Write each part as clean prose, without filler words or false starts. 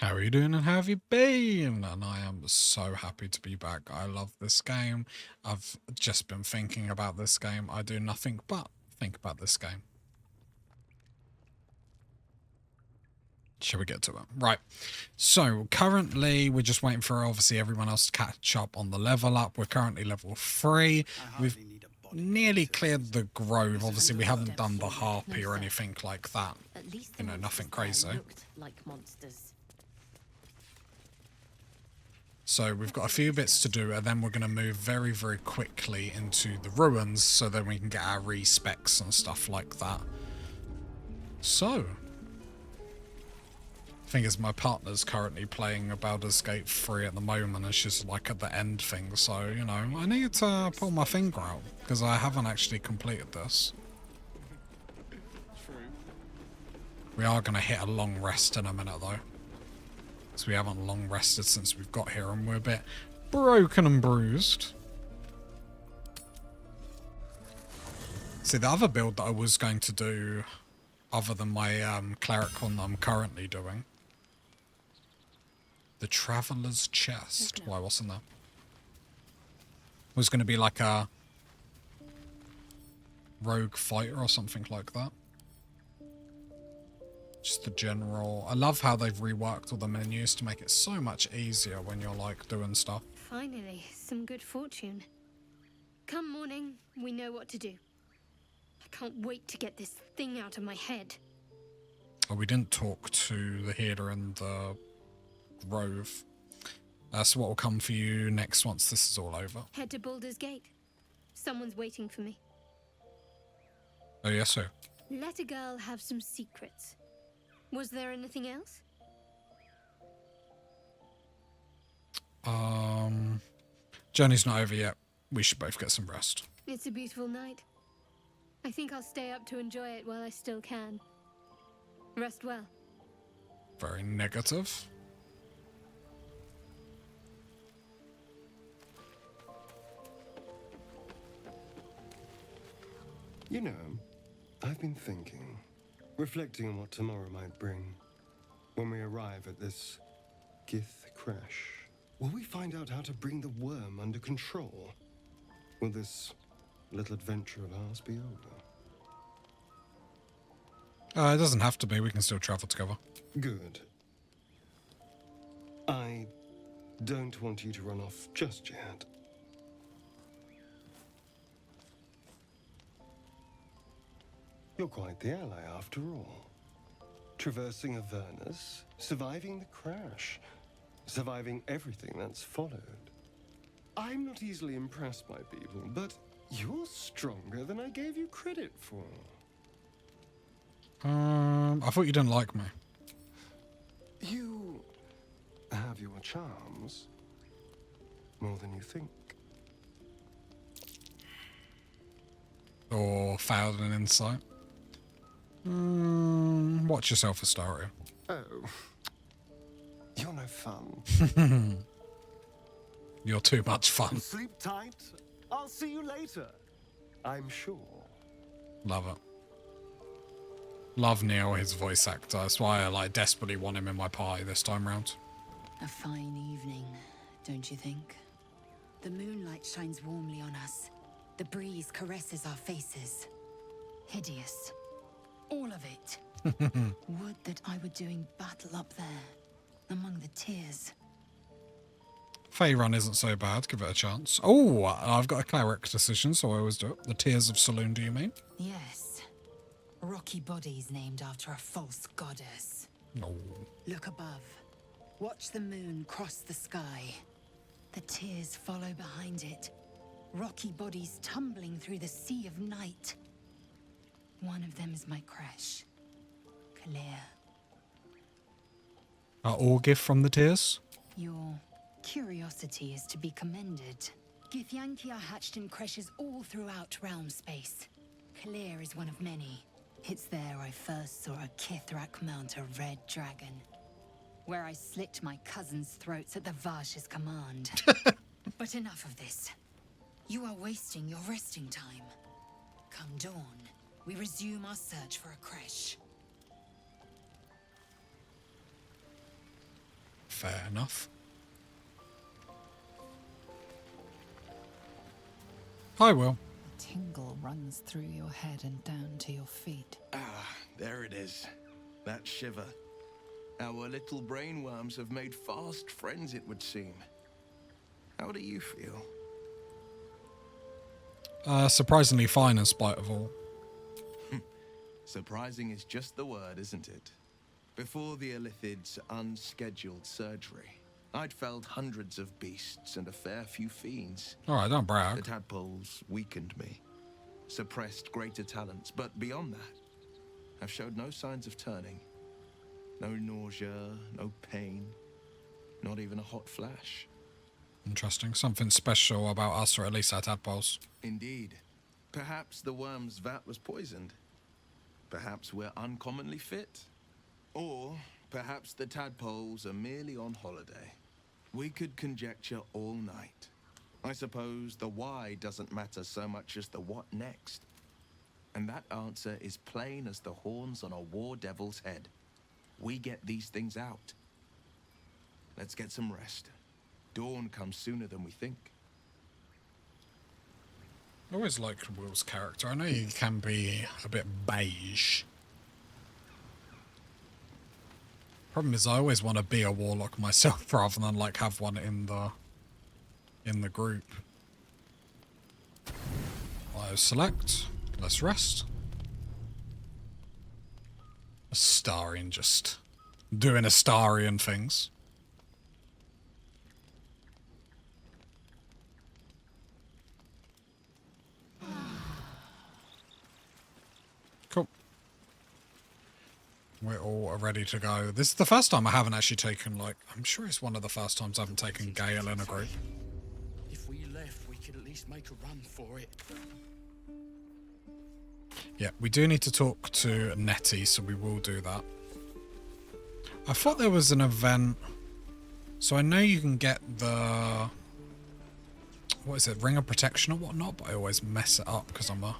How are you doing and how have you been? And I am so happy to be back. I love this game. I've just been thinking about this game. I do nothing but think about this game. Shall we get to it? Right. So currently we're just waiting for obviously everyone else to catch up on the level up. We're currently level 3. We've nearly cleared the grove. Obviously we haven't done the harpy or anything like that. You know, nothing crazy. Like monsters. So we've got a few bits to do, and then we're going to move very, very quickly into the ruins, so then we can get our respecs and stuff like that. So, thing is, my partner's currently playing a Baldur's Gate 3 at the moment, and she's like at the end thing, so, you know, I need to pull my finger out, because I haven't actually completed this. We are going to hit a long rest in a minute, though. So we haven't long rested since we've got here, and we're a bit broken and bruised. See, the other build that I was going to do, other than my Cleric one that I'm currently doing, the Traveler's Chest. Why wasn't there? Was going to be like a rogue fighter or something like that. Just the general. I love how they've reworked all the menus to make it so much easier when you're like doing stuff. Finally, some good fortune. Come morning, we know what to do. I can't wait to get this thing out of my head. Oh, we didn't talk to the healer in the grove. So what will come for you next once this is all over? Head to Baldur's Gate. Someone's waiting for me. Oh, yes, sir. Let a girl have some secrets. Was there anything else? Journey's not over yet. We should both get some rest. It's a beautiful night. I think I'll stay up to enjoy it while I still can. Rest well. Very negative. You know, I've been thinking, reflecting on what tomorrow might bring. When we arrive at this Gith crash, will we find out how to bring the worm under control? Will this little adventure of ours be over? It doesn't have to be. We can still travel together. Good. I don't want you to run off just yet. You're quite the ally after all. Traversing Avernus, surviving the crash, surviving everything that's followed. I'm not easily impressed by people, but you're stronger than I gave you credit for. I thought you didn't like me. You have your charms. More than you think. Or failed an insight. Watch yourself, Astaria. Oh. You're no fun. You're too much fun. Sleep tight. I'll see you later. I'm sure. Love it. Love Neil, his voice actor. That's why I like desperately want him in my party this time round. A fine evening, don't you think? The moonlight shines warmly on us. The breeze caresses our faces. Hideous. All of it. Would that I were doing battle up there, among the tears. Fey run isn't so bad. Give it a chance. Oh, I've got a cleric decision, so I always do it. The Tears of Saloon, do you mean? Yes. Rocky bodies named after a false goddess. No. Look above. Watch the moon cross the sky. The tears follow behind it. Rocky bodies tumbling through the sea of night. One of them is my crush, Clear. Are all gift from the Tears? Your curiosity is to be commended. Githyanki are hatched in creches all throughout realm space. Clear is one of many. It's there I first saw a Kithrak mount a red dragon. Where I slit my cousins' throats at the Varsh's command. But enough of this. You are wasting your resting time. Come dawn, we resume our search for a creche. Fair enough. I will. A tingle runs through your head and down to your feet. Ah, there it is. That shiver. Our little brainworms have made fast friends, it would seem. How do you feel? Surprisingly fine in spite of all. Surprising is just the word, isn't it? Before the Illithid's unscheduled surgery, I'd felled hundreds of beasts and a fair few fiends. Alright, don't brag. The tadpoles weakened me, suppressed greater talents, but beyond that, I've showed no signs of turning. No nausea, no pain, not even a hot flash. Interesting. Something special about us, or at least our tadpoles. Indeed. Perhaps the worm's vat was poisoned. Perhaps we're uncommonly fit. Or perhaps the tadpoles are merely on holiday. We could conjecture all night. I suppose the why doesn't matter so much as the what next. And that answer is plain as the horns on a war devil's head. We get these things out. Let's get some rest. Dawn comes sooner than we think. I always liked Will's character. I know he can be a bit beige. Problem is, I always want to be a warlock myself rather than like have one in the group. I'll select. Let's rest. Astarian just doing Astarian things. Cool. We're all ready to go. This is the first time I haven't actually taken, like, I'm sure it's one of the first times I haven't taken Gale in a group. If we left, we could at least make a run for it. Yeah, we do need to talk to Nettie, so we will do that. I thought there was an event. So I know you can get the... What is it? Ring of Protection or whatnot, but I always mess it up because I'm a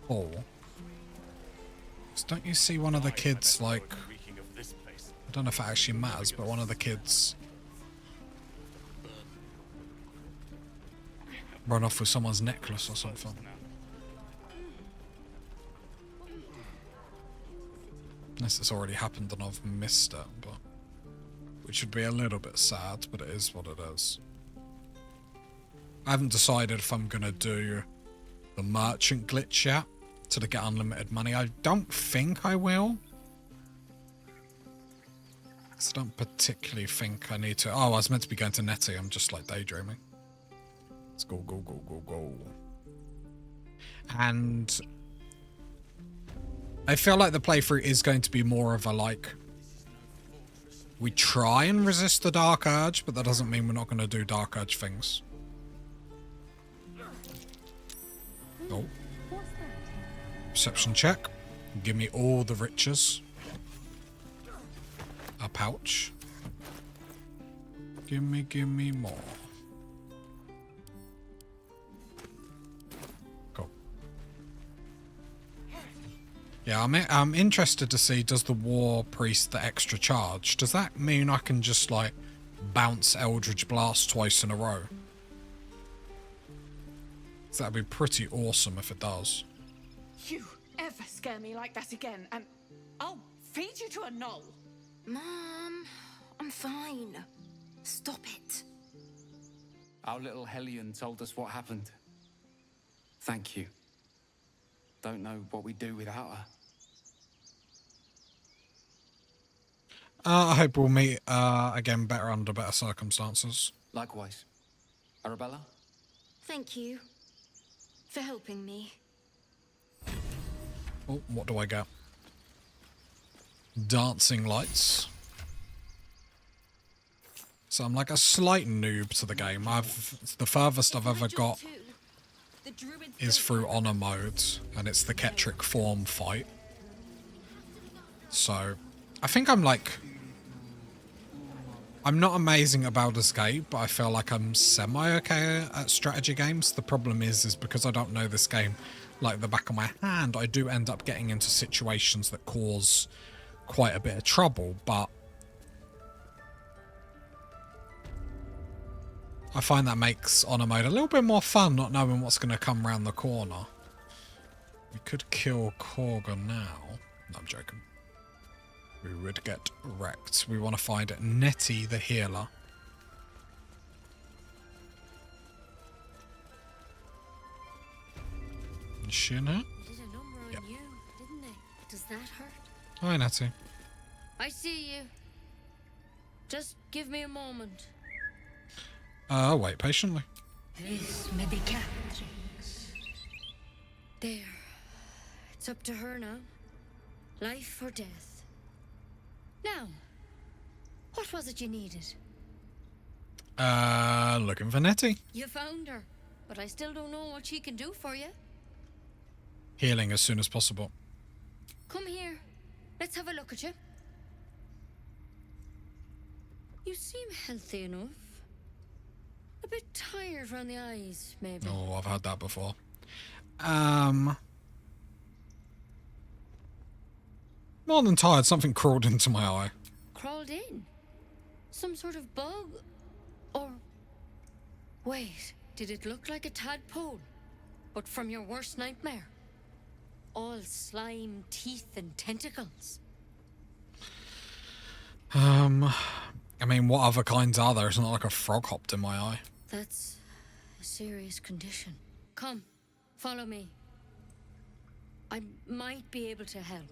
whore. So don't you see one of the kids, like... I don't know if it actually matters, but one of the kids... run off with someone's necklace or something. Unless it's already happened and I've missed it, but... which would be a little bit sad, but it is what it is. I haven't decided if I'm going to do the merchant glitch yet to get unlimited money. I don't think I will. Because I don't particularly think I need to... Oh, I was meant to be going to Nettie. I'm just like daydreaming. Let's go, go, go, go, go. And... I feel like the playthrough is going to be more of a, like... we try and resist the Dark Urge, but that doesn't mean we're not going to do Dark Urge things. Oh. Perception check. Give me all the riches. A pouch. Give me more. Cool. Yeah, I'm interested to see, does the War Priest the extra charge? Does that mean I can just, like, bounce Eldritch Blast twice in a row? So that'd be pretty awesome if it does. You ever scare me like that again, and I'll feed you to a knoll. Mom, I'm fine. Stop it. Our little Hellion told us what happened. Thank you. Don't know what we'd do without her. I hope we'll meet again better under better circumstances. Likewise. Arabella? Thank you for helping me. Oh, what do I get? Dancing lights. So I'm like a slight noob to the game. The furthest I've ever got is through honor mode, and it's the Ketric form fight. So I think I'm like... I'm not amazing at Baldur's Gate, but I feel like I'm semi-okay at strategy games. The problem is because I don't know this game like the back of my hand, I do end up getting into situations that cause quite a bit of trouble, but I find that makes honor mode a little bit more fun, not knowing what's going to come around the corner. We could kill Korga now. No, I'm joking. We would get wrecked. We want to find Nettie the healer. Is she in here? They did a number on you, didn't they? Does that hurt? Hi, Nettie. I see you. Just give me a moment. I'll wait patiently. This medicatrix. There. It's up to her now. Life or death. Now, what was it you needed? Looking for Nettie. You found her, but I still don't know what she can do for you. Healing as soon as possible. Come here. Let's have a look at you. You seem healthy enough. A bit tired around the eyes, maybe. Oh, I've had that before. More than tired, something crawled into my eye. Crawled in? Some sort of bug? Or... Wait, did it look like a tadpole? But from your worst nightmare? All slime, teeth, and tentacles. I mean, what other kinds are there? It's not like a frog hopped in my eye. That's a serious condition. Come, follow me. I might be able to help.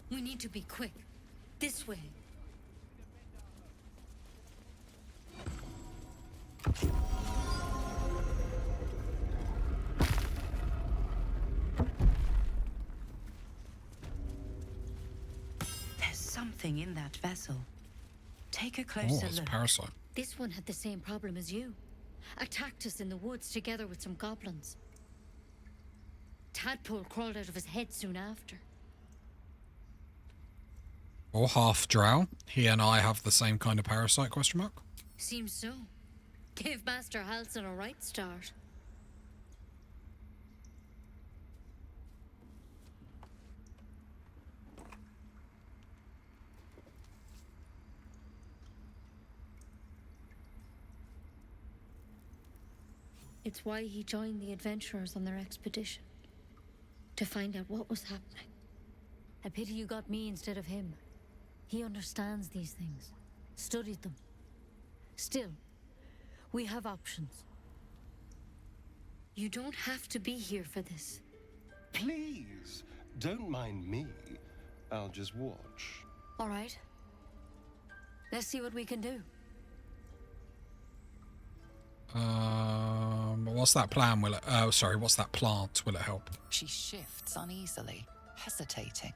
We need to be quick. This way. There's something in that vessel. Take a Oh, closer it's a look. parasite. This one had the same problem as you. Attacked us in the woods together with some goblins. Tadpole crawled out of his head soon after. Or half drow. He and I have the same kind of parasite, question mark? Seems so. Gave Master Halsin a right start. It's why he joined the adventurers on their expedition. To find out what was happening. A pity you got me instead of him. He understands these things. Studied them. Still, we have options. You don't have to be here for this. Please, don't mind me. I'll just watch. All right. Let's see what we can do. What's that plan? Will it? What's that plant? Will it help? She shifts uneasily, hesitating.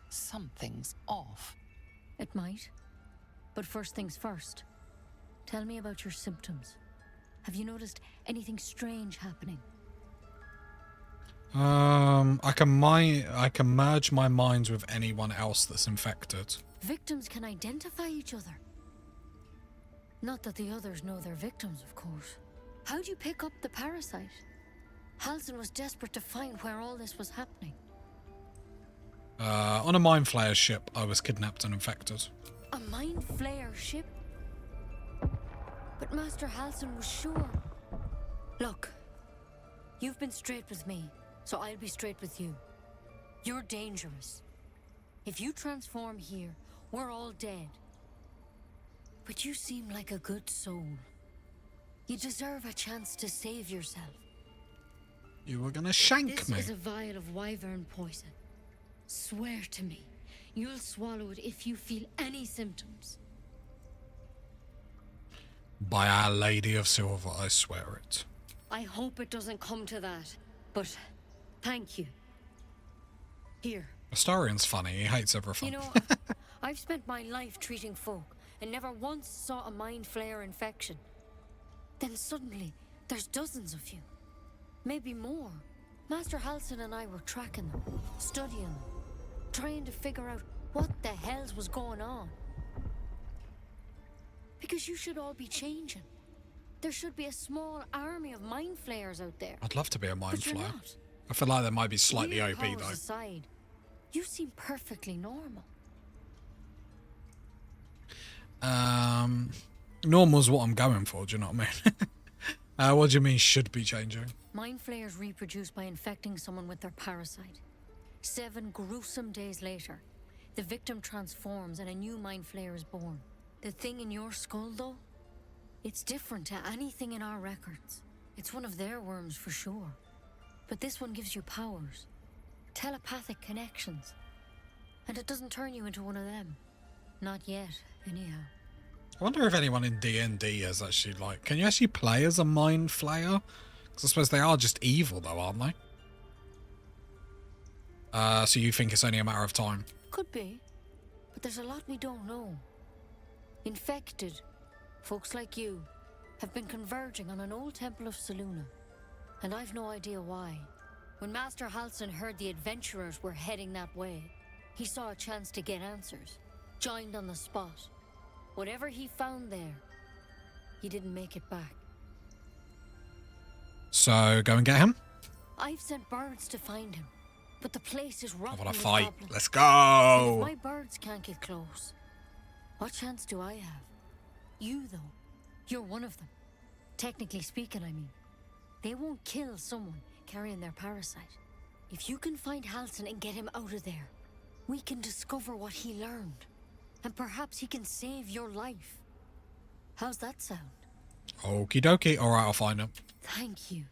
Something's off. It might. But first things first. Tell me about your symptoms. Have you noticed anything strange happening? I can merge my minds with anyone else that's infected. Victims can identify each other. Not that the others know they're victims, of course. How'd you pick up the parasite? Halsin was desperate to find where all this was happening. On a Mind Flayer ship, I was kidnapped and infected. A Mind Flayer ship? But Master Halsin was sure. Look, you've been straight with me, so I'll be straight with you. You're dangerous. If you transform here, we're all dead. But you seem like a good soul. You deserve a chance to save yourself. You were gonna shank me. This is a vial of wyvern poison. Swear to me, you'll swallow it if you feel any symptoms. By Our Lady of Silver, I swear it. I hope it doesn't come to that, but thank you. Here. Astarian's funny, he hates everything. You know, I've spent my life treating folk and never once saw a Mind Flayer infection. Then suddenly, there's dozens of you. Maybe more. Master Halsin and I were tracking them, studying them, trying to figure out what the hells was going on. Because you should all be changing. There should be a small army of Mind Flayers out there. I'd love to be a Mind But you're Flayer. not. I feel like they might be slightly Weird OP powers though. aside, you seem perfectly normal. Normal's what I'm going for, do you know what I mean? What do you mean should be changing? Mind flayers reproduce by infecting someone with their parasite. 7 gruesome days later, the victim transforms and a new mind flayer is born. The thing in your skull, though, it's different to anything in our records. It's one of their worms for sure. But this one gives you powers, telepathic connections. And it doesn't turn you into one of them. Not yet, anyhow. I wonder if anyone in D&D is actually like... Can you actually play as a mind flayer? Because I suppose they are just evil though, aren't they? So you think it's only a matter of time? Could be. But there's a lot we don't know. Infected, folks like you, have been converging on an old temple of Selûne. And I've no idea why. When Master Halsin heard the adventurers were heading that way, he saw a chance to get answers. Joined on the spot. Whatever he found there, he didn't make it back. So, go and get him? I've sent birds to find him, but the place is rotten. I want with to fight. goblins. Let's If go! my birds can't get close, what chance do I have? You, though, you're one of them. Technically speaking, I mean. They won't kill someone carrying their parasite. If you can find Halsin and get him out of there, we can discover what he learned. And perhaps he can save your life. How's that sound? Okie dokie. Alright, I'll find him. Thank you.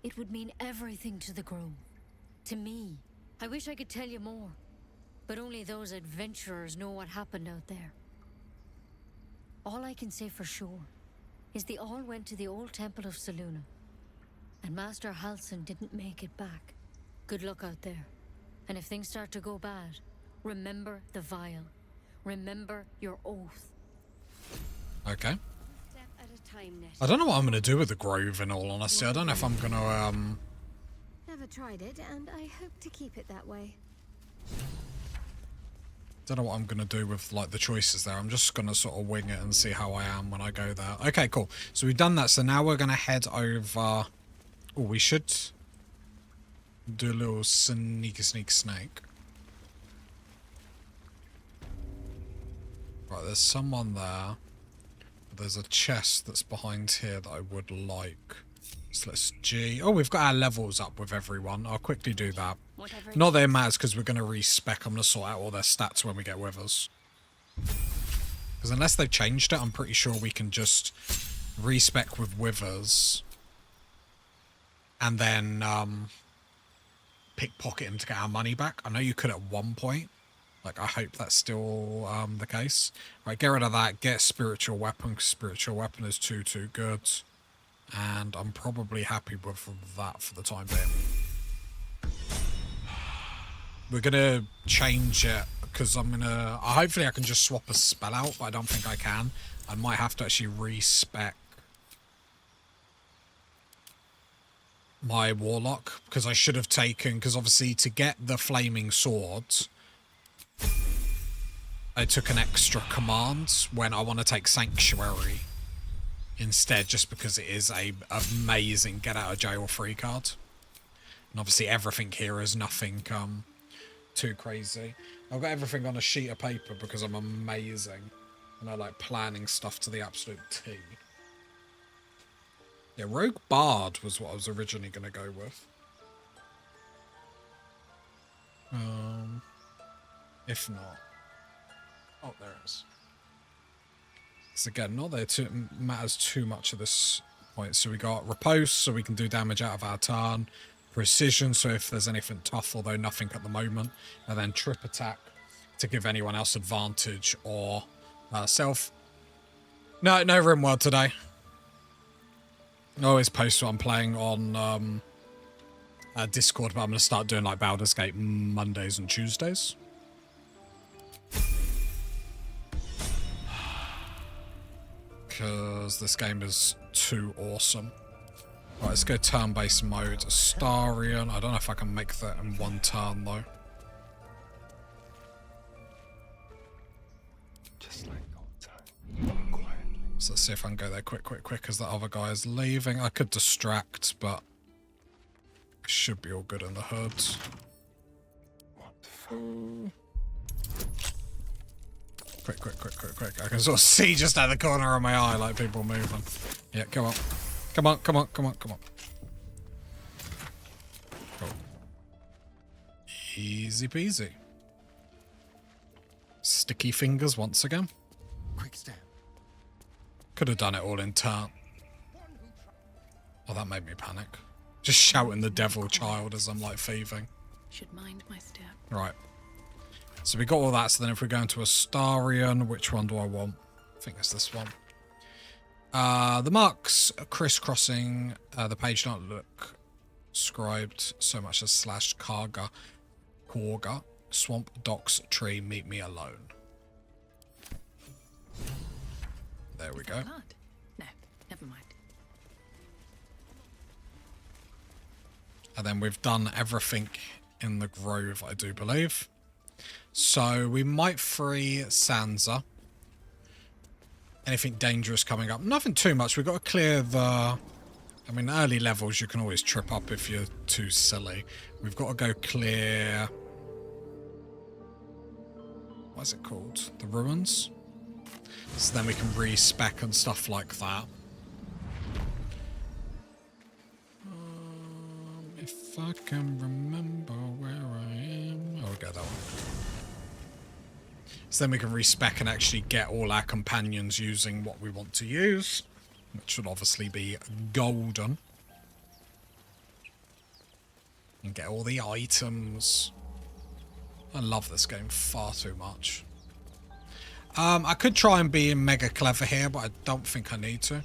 It would mean everything to the Grove. To me. I wish I could tell you more. But only those adventurers know what happened out there. All I can say for sure is they all went to the old temple of Selûne. And Master Halsin didn't make it back. Good luck out there. And if things start to go bad, remember the vial. Remember your oath. Okay. Step at a time, Nettie. I don't know what I'm going to do with the Grove, in all honesty. I don't know if I'm going to, Never tried it, and I hope to keep it that way. don't know what I'm going to do with, like, the choices there. I'm just going to sort of wing it and see how I am when I go there. Okay, cool. So we've done that. So now we're going to head over... Oh, we should do a little sneak snake. Right, there's someone there. There's a chest that's behind here that I would like. So let's G. Oh, we've got our levels up with everyone. I'll quickly do that. Whatever Not that it matters because we're going to respec. I'm going to sort out all their stats when we get with us. Because unless they've changed it, I'm pretty sure we can just respec with withers. And then pickpocket him to get our money back. I know you could at one point. Like, I hope that's still the case. Right, get rid of that. Get spiritual weapon, because spiritual weapon is too good. And I'm probably happy with that for the time being. We're going to change it, because I'm going to... hopefully I can just swap a spell out, but I don't think I can. I might have to actually respec my Warlock, because I should have taken... Because obviously to get the flaming sword... I took an extra command when I want to take Sanctuary instead, just because it is a amazing get out of jail free card. And obviously everything here is nothing too crazy. I've got everything on a sheet of paper because I'm amazing and I like planning stuff to the absolute T. Yeah, Rogue Bard was what I was originally going to go with. If not. Oh, there it is. So again, not that it matters too much at this point. So we got Riposte, so we can do damage out of our turn. Precision, so if there's anything tough, although nothing at the moment. And then Trip Attack to give anyone else advantage or self. No RimWorld today. I always post what I'm playing on Discord, but I'm going to start doing like Baldur's Gate Mondays and Tuesdays. Because this game is too awesome. Right, let's go turn-based mode. Astarion. I don't know if I can make that in one turn, though. Just like old time. Quietly. So let's see if I can go there quick, as the other guy is leaving. I could distract, but I should be all good in the hood. What fun. Quick. I can sort of see just out the corner of my eye, like people moving. Yeah, come on. Come on. Cool. Easy peasy. Sticky fingers once again. Quick step. Could have done it all in turn. Oh, that made me panic. Just shouting the devil child as I'm like thieving. Should mind my step. Right. So we got all that. So then if we go into Astarion, which one do I want? I think it's this one. The marks crisscrossing the page don't look scribed so much as /Karga. Korga. Swamp, docks, tree, meet me alone. There we go. No, never mind. And then we've done everything in the grove, I do believe. So we might free Sansa. Anything dangerous coming up? Nothing too much. We've got to clear the... I mean, early levels, you can always trip up if you're too silly. We've got to go clear... What is it called? The ruins? So then we can respec and stuff like that. If I can remember where I am... Oh, we'll get that one. So then we can respec and actually get all our companions using what we want to use. Which should obviously be golden. And get all the items. I love this game far too much. I could try and be mega clever here, but I don't think I need to.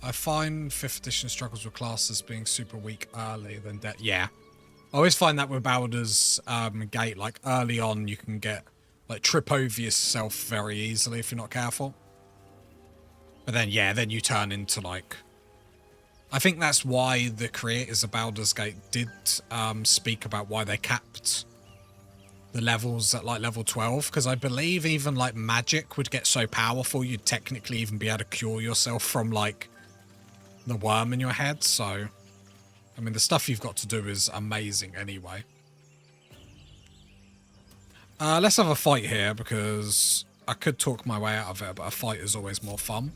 I find 5th edition struggles with classes being super weak early than death. Yeah. I always find that with Baldur's Gate, like early on you can get, like, trip over yourself very easily if you're not careful. But then, yeah, then you turn into, like... I think that's why the creators of Baldur's Gate did speak about why they capped the levels at, like, level 12. Because I believe even, like, magic would get so powerful you'd technically even be able to cure yourself from, like, the worm in your head. So, I mean, the stuff you've got to do is amazing anyway. Let's have a fight here, because I could talk my way out of it, but a fight is always more fun.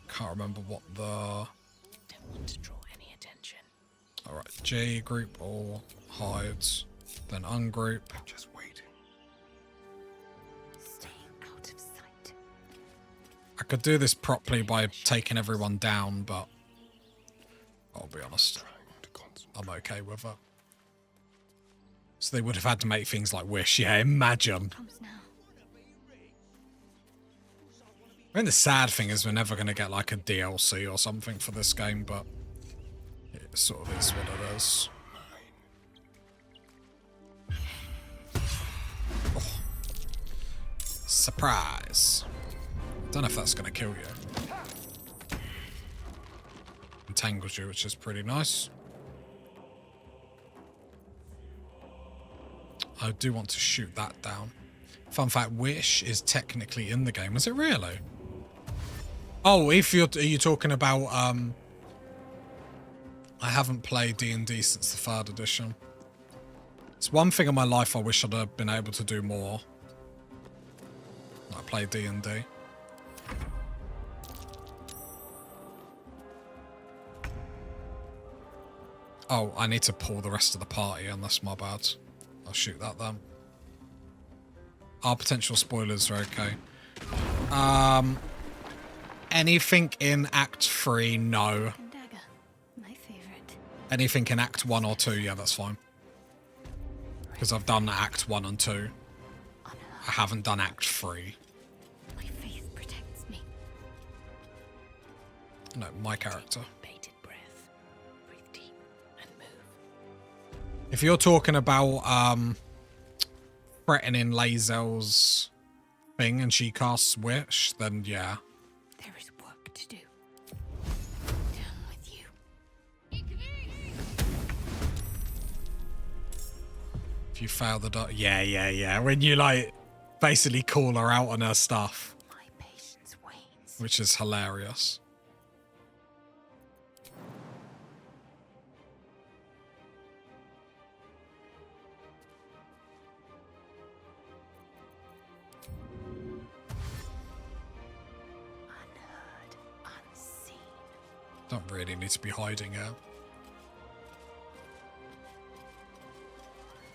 Can't remember what the... Don't want to draw any attention. Alright, G, group or hides, then ungroup. Just wait. Staying out of sight. I could do this properly by taking everyone down, but I'll be honest, I'm okay with it. So they would have had to make things like Wish. Yeah, imagine. I mean, the sad thing is we're never going to get like a DLC or something for this game, but it sort of is what it is. Oh. Surprise. Don't know if that's going to kill you. Entangles you, which is pretty nice. I do want to shoot that down. Fun fact, Wish is technically in the game. Is it really? Oh, if you're... Are you talking about... I haven't played D&D since the 3rd edition. It's one thing in my life I wish I'd have been able to do more. I play D&D. Oh, I need to pull the rest of the party, and that's my bad. I'll shoot that then. Our potential spoilers are okay. Anything in Act 3, no. Dagger, my favorite. Anything in Act 1 or 2, yeah, that's fine. Because I've done Act 1 and 2. I haven't done Act 3. My faith protects me. No, my character. Bated breath. Breathe deep and move. If you're talking about threatening Lae'zel's thing and she casts Wish, then yeah. There is work to do. Down with you. If you fail the yeah. When you like basically call her out on her stuff. My patience wanes. Which is hilarious. Don't really need to be hiding here.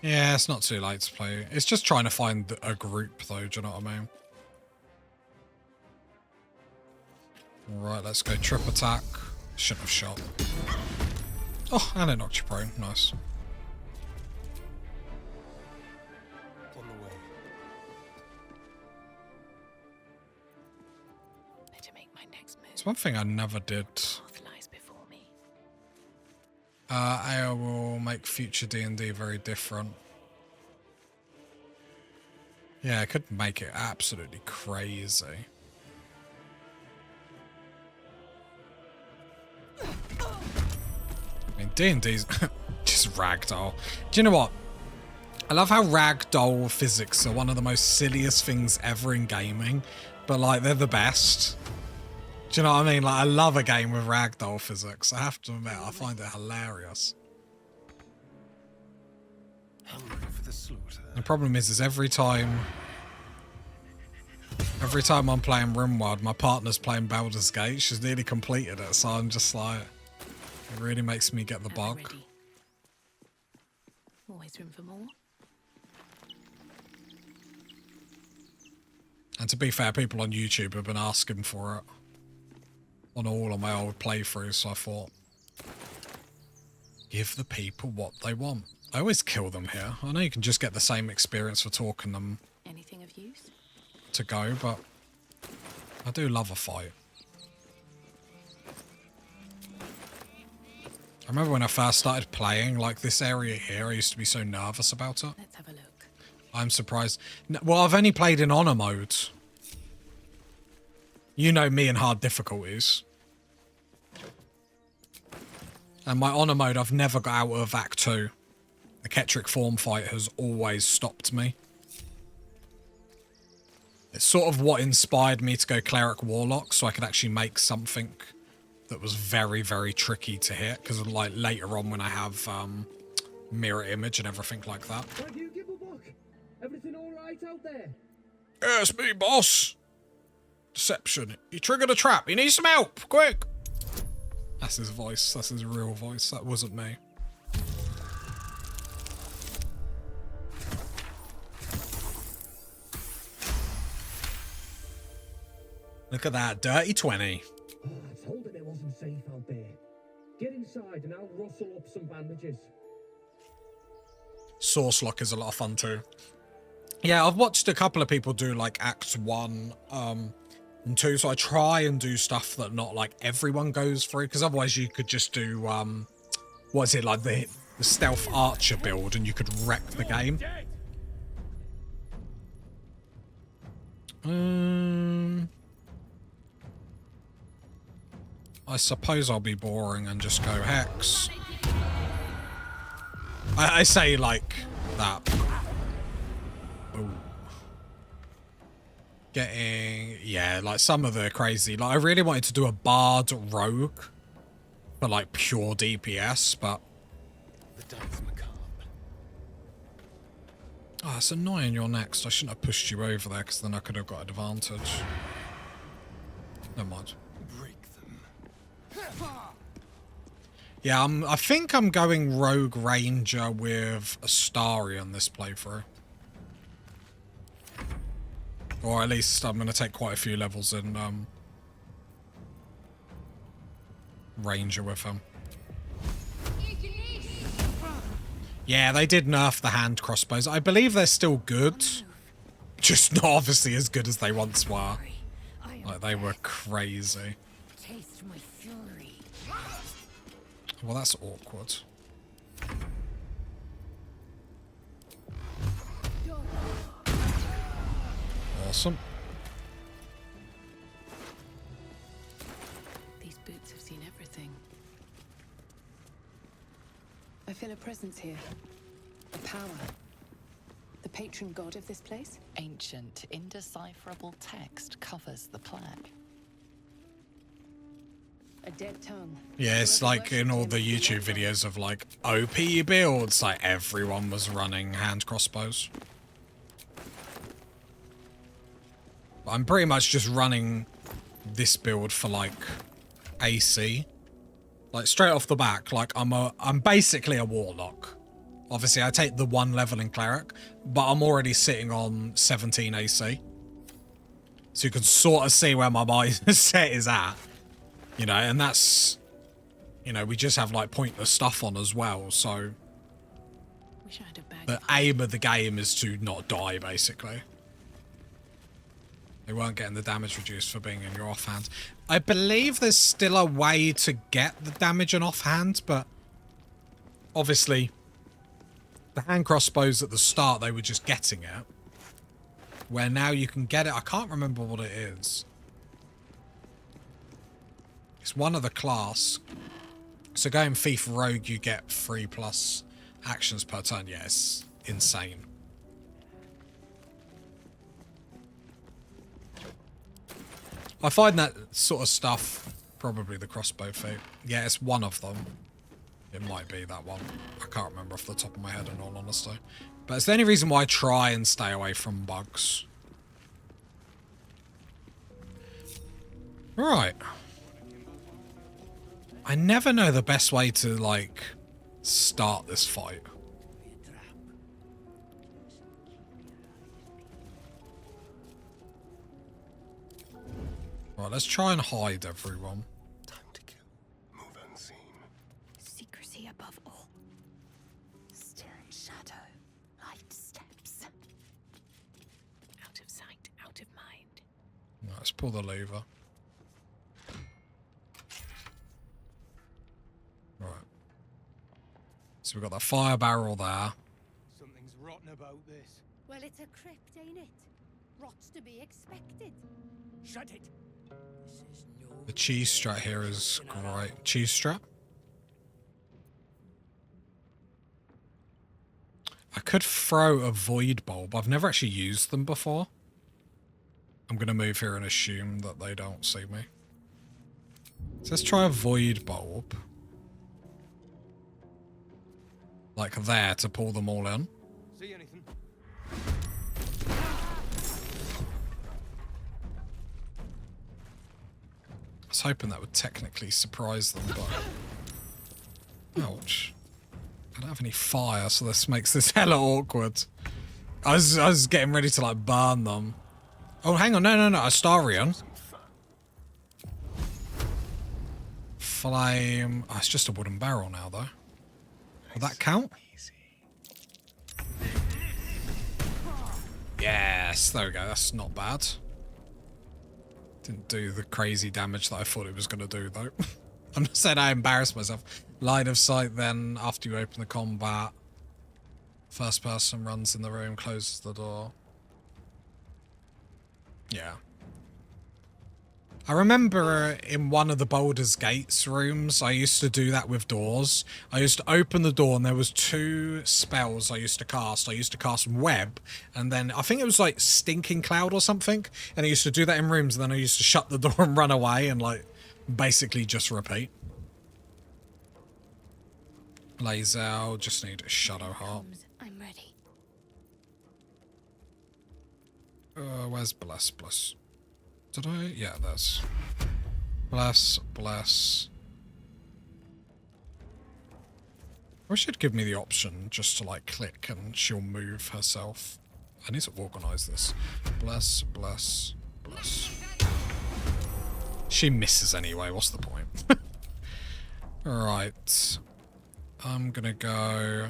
Yeah, it's not too late to play. It's just trying to find a group, though. Do you know what I mean? Right, let's go trip attack. Shouldn't have shot. Oh, and it knocked you prone. Nice. On the way. Better make my next move. It's one thing I never did. Path lies before me. AI will make future D&D very different. Yeah, it could make it absolutely crazy. I mean, D&D's just ragdoll. Do you know what? I love how ragdoll physics are one of the most silliest things ever in gaming, but like they're the best. Do you know what I mean? Like, I love a game with ragdoll physics. I have to admit, I find it hilarious. Hungry for the slaughter. The problem is every time I'm playing RimWorld, my partner's playing Baldur's Gate. She's nearly completed it, so I'm just like, it really makes me get the bug. Ready. Always room for more. And to be fair, people on YouTube have been asking for it on all of my old playthroughs, so I thought, give the people what they want. I always kill them here. I know you can just get the same experience for talking them Anything of use? to go, but I do love a fight. I remember when I first started playing, like this area here, I used to be so nervous about it. Let's have a look. I'm surprised. Well, I've only played in honor mode. You know me and hard difficulties. And my honor mode, I've never got out of Act 2. The Ketric form fight has always stopped me. It's sort of what inspired me to go Cleric Warlock, so I could actually make something that was very, very tricky to hit. Because like later on when I have mirror image and everything like that. Thank you, Gibblebuck. Everything all right out there? Yeah, it's me, boss. Deception. You triggered a trap. You need some help. Quick. That's his voice. That's his real voice. That wasn't me. Look at that. Dirty 20. Oh, I told him it wasn't safe out there. Get inside and I'll rustle up some bandages. Source Lock is a lot of fun too. Yeah, I've watched a couple of people do like Acts 1 and 2, so I try and do stuff that not like everyone goes through, because otherwise you could just do what is it, like the stealth archer build, and you could wreck the game. I suppose I'll be boring and just go Hex. I say like that. Ooh. Getting, yeah, like some of the crazy, like I really wanted to do a Bard Rogue for like pure DPS, but The dice macabre. oh, it's annoying you're next. I shouldn't have pushed you over there, because then I could have got advantage. Never mind. Break them. Yeah, I think I'm going Rogue Ranger with Astarion this playthrough. Or at least I'm going to take quite a few levels in Ranger with him. Yeah, they did nerf the hand crossbows. I believe they're still good. Just not obviously as good as they once were. Like, they were crazy. Taste my fury. Well, that's awkward. Awesome. These boots have seen everything. I feel a presence here. A power. The patron god of this place? Ancient, indecipherable text covers the plaque. A dead tongue. Yeah, it's like in all the YouTube videos of like OP builds, like everyone was running hand crossbows. I'm pretty much just running this build for like AC, Like straight off the back, like I'm basically a Warlock. Obviously I take the 1 level in Cleric, but I'm already sitting on 17 AC. So you can sort of see where my mindset is at. You know, and that's, you know, we just have like pointless stuff on as well, so the aim of the game is to not die, basically. They weren't getting the damage reduced for being in your offhand. I believe there's still a way to get the damage in offhand, but obviously the hand crossbows at the start, they were just getting it. Where now you can get it, I can't remember what it is. It's one of the class. So going Thief Rogue, you get 3+ actions per turn. Yeah, it's insane. I find that sort of stuff, probably the crossbow feat. Yeah, it's one of them. It might be that one. I can't remember off the top of my head, in all honesty. But it's the only reason why I try and stay away from bugs. Right. I never know the best way to, like, start this fight. Right, let's try and hide everyone. Time to kill. Move unseen. Secrecy above all. Still in shadow. Light steps. Out of sight, out of mind. Right, let's pull the lever. Right. So we've got that fire barrel there. Something's rotten about this. Well, it's a crypt, ain't it? Rot's to be expected. Shut it. The cheese strat here is great. Cheese strat? I could throw a void bulb. I've never actually used them before. I'm going to move here and assume that they don't see me. So let's try a void bulb. Like there to pull them all in. See anything? I was hoping that would technically surprise them, but... Ouch. I don't have any fire, so this makes this hella awkward. I was getting ready to, like, burn them. Oh, hang on. No. Astarion. Flame. Oh, it's just a wooden barrel now, though. Will that count? Yes, there we go. That's not bad. Didn't do the crazy damage that I thought it was going to do, though. I'm not saying I embarrassed myself. Line of sight, then after you open the combat, first person runs in the room, closes the door. Yeah. I remember in one of the Baldur's Gates rooms, I used to do that with doors. I used to open the door and there was 2 spells I used to cast. I used to cast Web, and then I think it was like Stinking Cloud or something. And I used to do that in rooms, and then I used to shut the door and run away and like basically just repeat. Lazel, just need a Shadow Heart. I'm ready. Where's Bless? Did I? Yeah, there's Bless. Or she'd give me the option just to like click and she'll move herself. I need to organize this. Bless. She misses anyway, what's the point? Alright. I'm gonna go...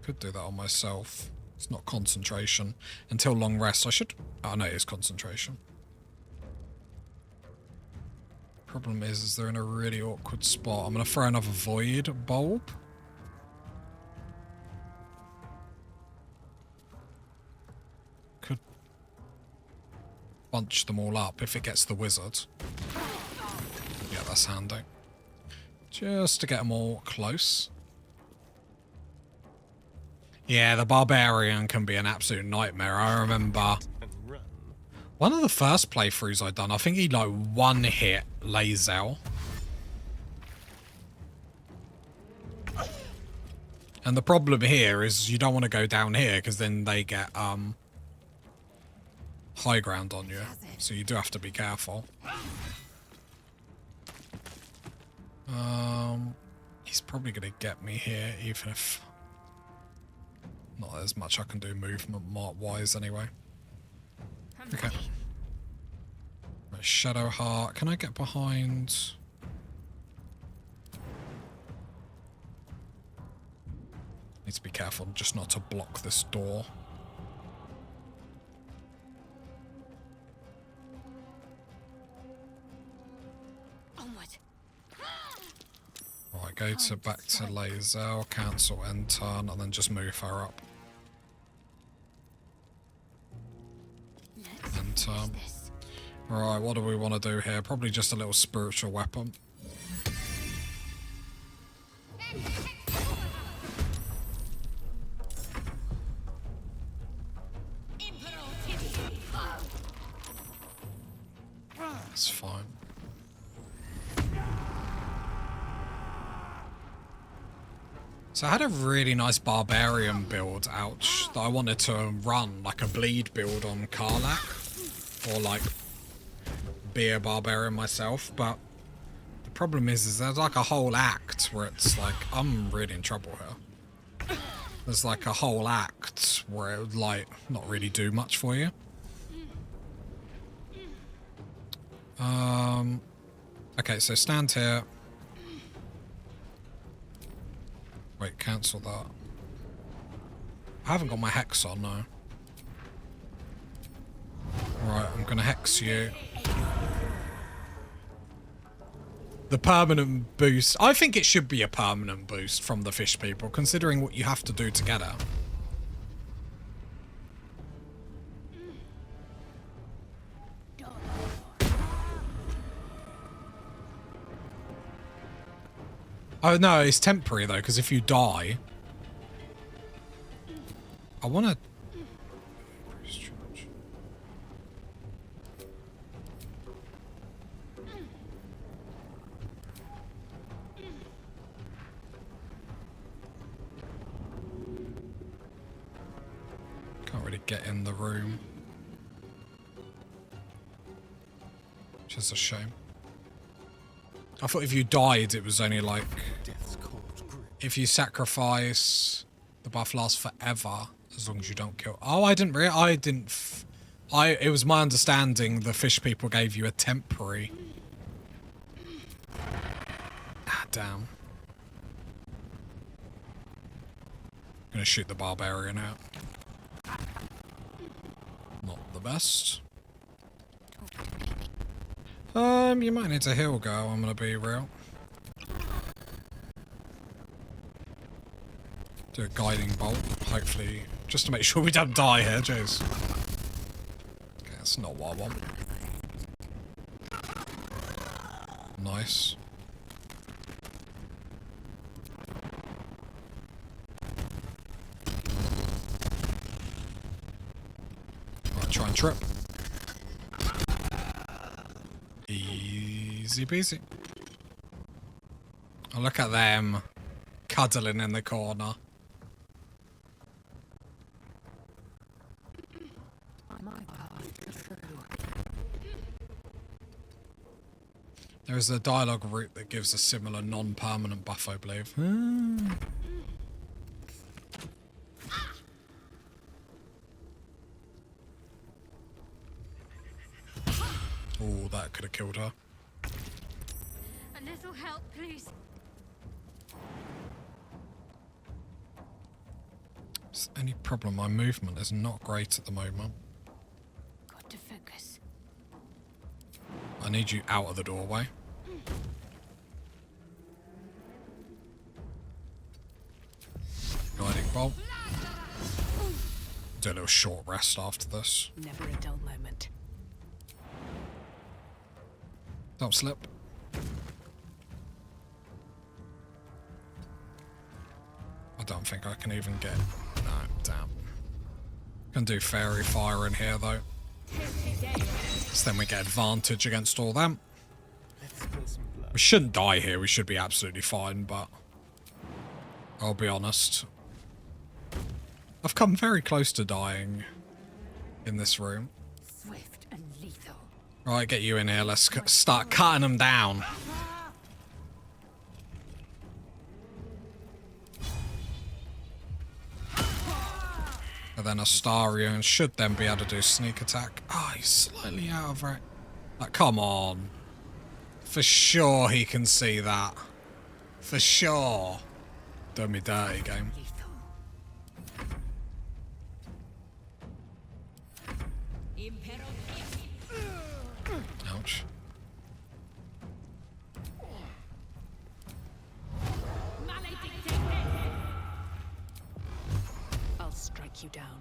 Could do that on myself. It's not concentration. Until long rest, I should... Oh, no, it is concentration. Problem is they're in a really awkward spot. I'm going to throw another void bulb. Could bunch them all up if it gets the wizard. Yeah, that's handy. Just to get them all close. Yeah, the barbarian can be an absolute nightmare. I remember one of the first playthroughs I'd done, I think he like one hit Lazel. And the problem here is you don't want to go down here because then they get high ground on you. So you do have to be careful. He's probably going to get me here, even if not as much I can do movement-wise anyway. Okay. Right, Shadow Heart. Can I get behind? Need to be careful just not to block this door. Right, go to back to Lae'zel, cancel end turn, and then just move her up. End turn. Right, what do we want to do here? Probably just a little spiritual weapon. That's fine. So I had a really nice barbarian build, ouch, that I wanted to run, like a bleed build on Karlach, or like be a barbarian myself, but the problem is there's like a whole act where it's like, I'm really in trouble here. There's like a whole act where it would like not really do much for you. Okay, so stand here. Wait, cancel that. I haven't got my hex on, no. Right, I'm gonna hex you. The permanent boost. I think it should be a permanent boost from the fish people, considering what you have to do to get it. Oh no, it's temporary though, because if you die... I want to... Can't really get in the room. Which is a shame. I thought if you died, it was only like... If you sacrifice, the buff lasts forever, as long as you don't kill... Oh, it was my understanding the fish people gave you a temporary... Ah, damn. I'm gonna shoot the barbarian out. Not the best. You might need to heal, girl, I'm gonna be real. Do a guiding bolt, hopefully, just to make sure we don't die here, jeez. Okay, that's not what I want. Nice. Right, try and trip. Easy peasy. Oh, look at them cuddling in the corner. There is a dialogue route that gives a similar non-permanent buff, I believe. Oh, that could have killed her. A little help, please. Is there any problem? My movement is not great at the moment. Got to focus. I need you out of the doorway. Guiding bolt. Do a little short rest after this. Never a dull moment. Don't slip. I don't think I can even get... No, damn. Can do fairy fire in here though. So then we get advantage against all them. We shouldn't die here, we should be absolutely fine, but... I'll be honest. I've come very close to dying in this room. Swift and lethal. Right, get you in here, let's start cutting them down. And then Astarion should then be able to do sneak attack. Ah, he's slightly out of it. Like, come on. For sure he can see that. For sure. Done me dirty, game. Ouch. I'll strike you down.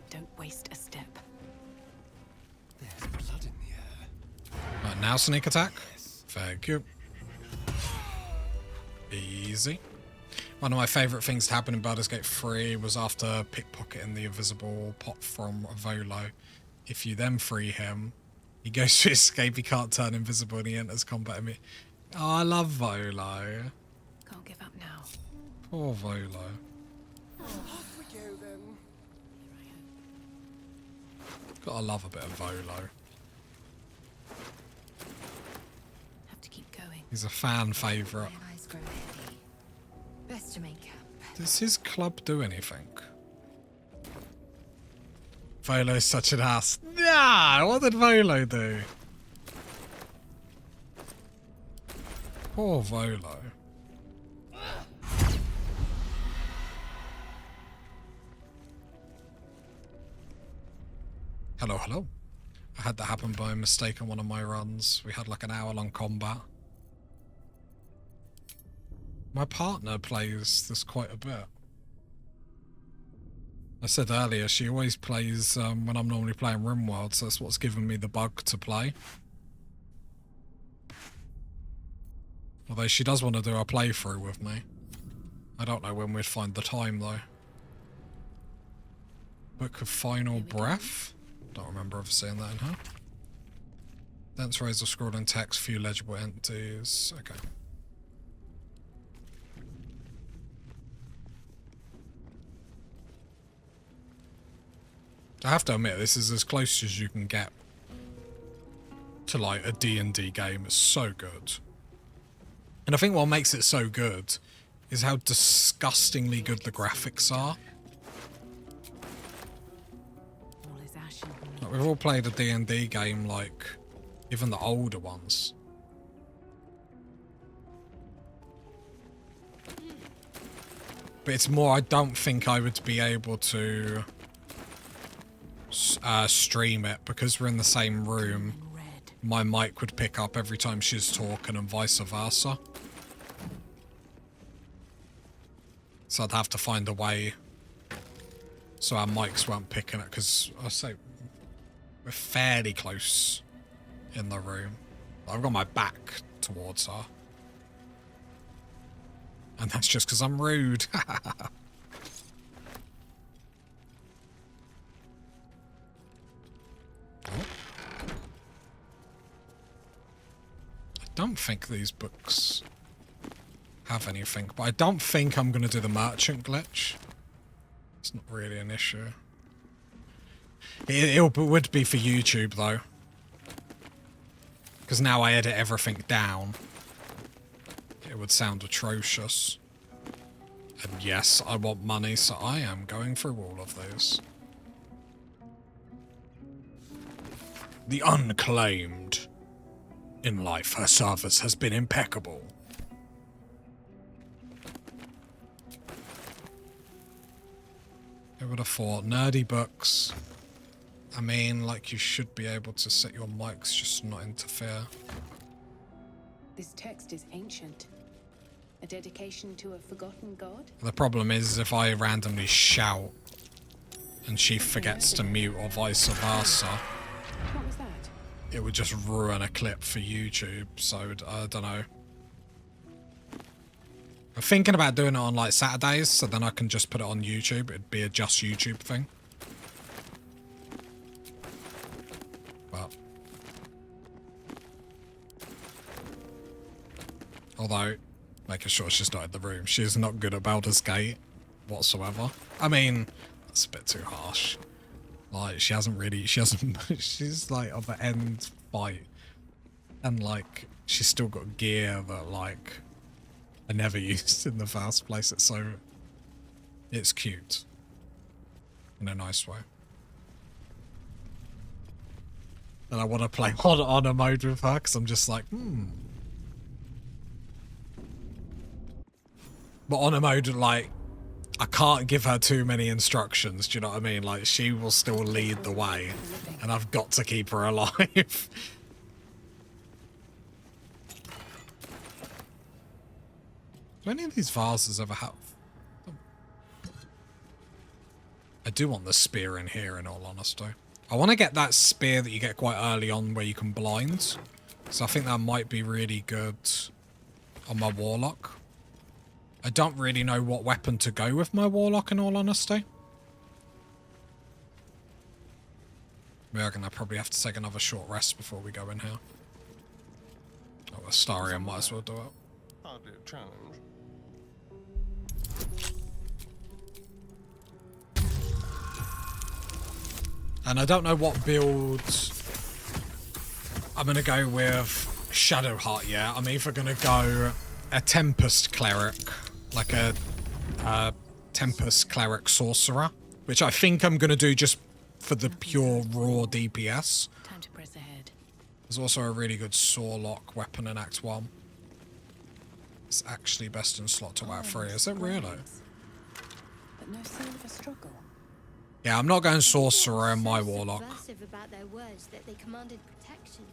Don't waste a step. There's blood in the air. Right, now sneak attack. Thank you. Easy. One of my favourite things to happen in Baldur's Gate 3 was after pickpocketing the invisible pot from Volo. If you then free him, he goes to escape, he can't turn invisible, and he enters combat immediately. Oh, I love Volo. Can't give up now. Poor Volo. Off we go then. Gotta love a bit of Volo. Have to keep going. He's a fan favourite. My eyes grow heavy. Best to make camp. Does his club do anything? Volo's such an ass. Nah, what did Volo do? Poor Volo. Hello, hello. I had that happen by mistake on one of my runs. We had like an hour-long combat. My partner plays this quite a bit. I said earlier, she always plays when I'm normally playing RimWorld, so that's what's given me the bug to play. Although she does want to do a playthrough with me. I don't know when we'd find the time, though. Book of Final Breath? Don't remember ever seeing that in her. Dense rows of scrolling text, few legible entities. Okay. I have to admit, this is as close as you can get to like a D&D game. It's so good. And I think what makes it so good is how disgustingly good the graphics are. Like, we've all played a D&D game, like, even the older ones. But it's more, I don't think I would be able to stream it because we're in the same room. My mic would pick up every time she's talking and vice versa. So I'd have to find a way so our mics weren't picking it, because I say we're fairly close in the room. I've got my back towards her. And that's just because I'm rude. I don't think these books have anything, but I don't think I'm going to do the merchant glitch. It's not really an issue. It would be for YouTube, though. Because now I edit everything down. It would sound atrocious. And yes, I want money, so I am going through all of those. The Unclaimed. In life, her service has been impeccable. I would have thought nerdy books. I mean, like, you should be able to set your mics just not interfere. This text is ancient. A dedication to a forgotten god? The problem is if I randomly shout and she forgets to mute or vice versa. What was that? It would just ruin a clip for YouTube, so I don't know. I'm thinking about doing it on like Saturdays, so then I can just put it on YouTube. It'd be a just YouTube thing. But although, making sure she's not in the room. She's not good at Baldur's Gate whatsoever. I mean, that's a bit too harsh. Like, she's like on the end fight. And like, she's still got gear that like, I never used in the first place. It's cute. In a nice way. And I want to play on honor mode with her because I'm just like, But honor mode, like, I can't give her too many instructions, do you know what I mean? Like, she will still lead the way, and I've got to keep her alive. Do any of these vases ever have? I do want the spear in here, in all honesty. I want to get that spear that you get quite early on where you can blind. So I think that might be really good on my Warlock. I don't really know what weapon to go with my Warlock, in all honesty. We are going to probably have to take another short rest before we go in here. Oh, the Starian might as well do it. Hardly a challenge. And I don't know what build I'm going to go with Shadowheart, yeah. I'm either going to go a Tempest Cleric, like a Tempest Cleric Sorcerer, which I think I'm going to do just for the pure raw DPS. Time to press ahead. There's also a really good Warlock weapon in Act 1. It's actually best in slot 2 out of 3, is it really? But no sign of a struggle. Yeah, I'm not going Sorcerer in my Warlock. About their words that they commanded protection.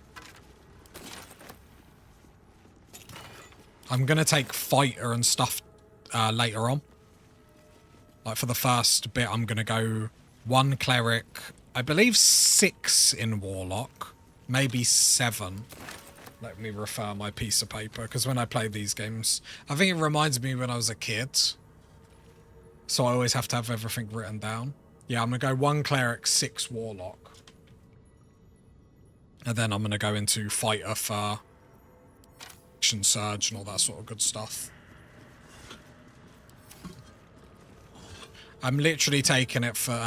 I'm going to take Fighter and stuff later on. Like for the first bit, I'm going to go 1 Cleric, I believe 6 in Warlock, maybe 7. Let me refer my piece of paper, because when I play these games, I think it reminds me when I was a kid. So I always have to have everything written down. Yeah, I'm going to go 1 Cleric, 6 Warlock. And then I'm going to go into Fighter for Action Surge and all that sort of good stuff. I'm literally taking it for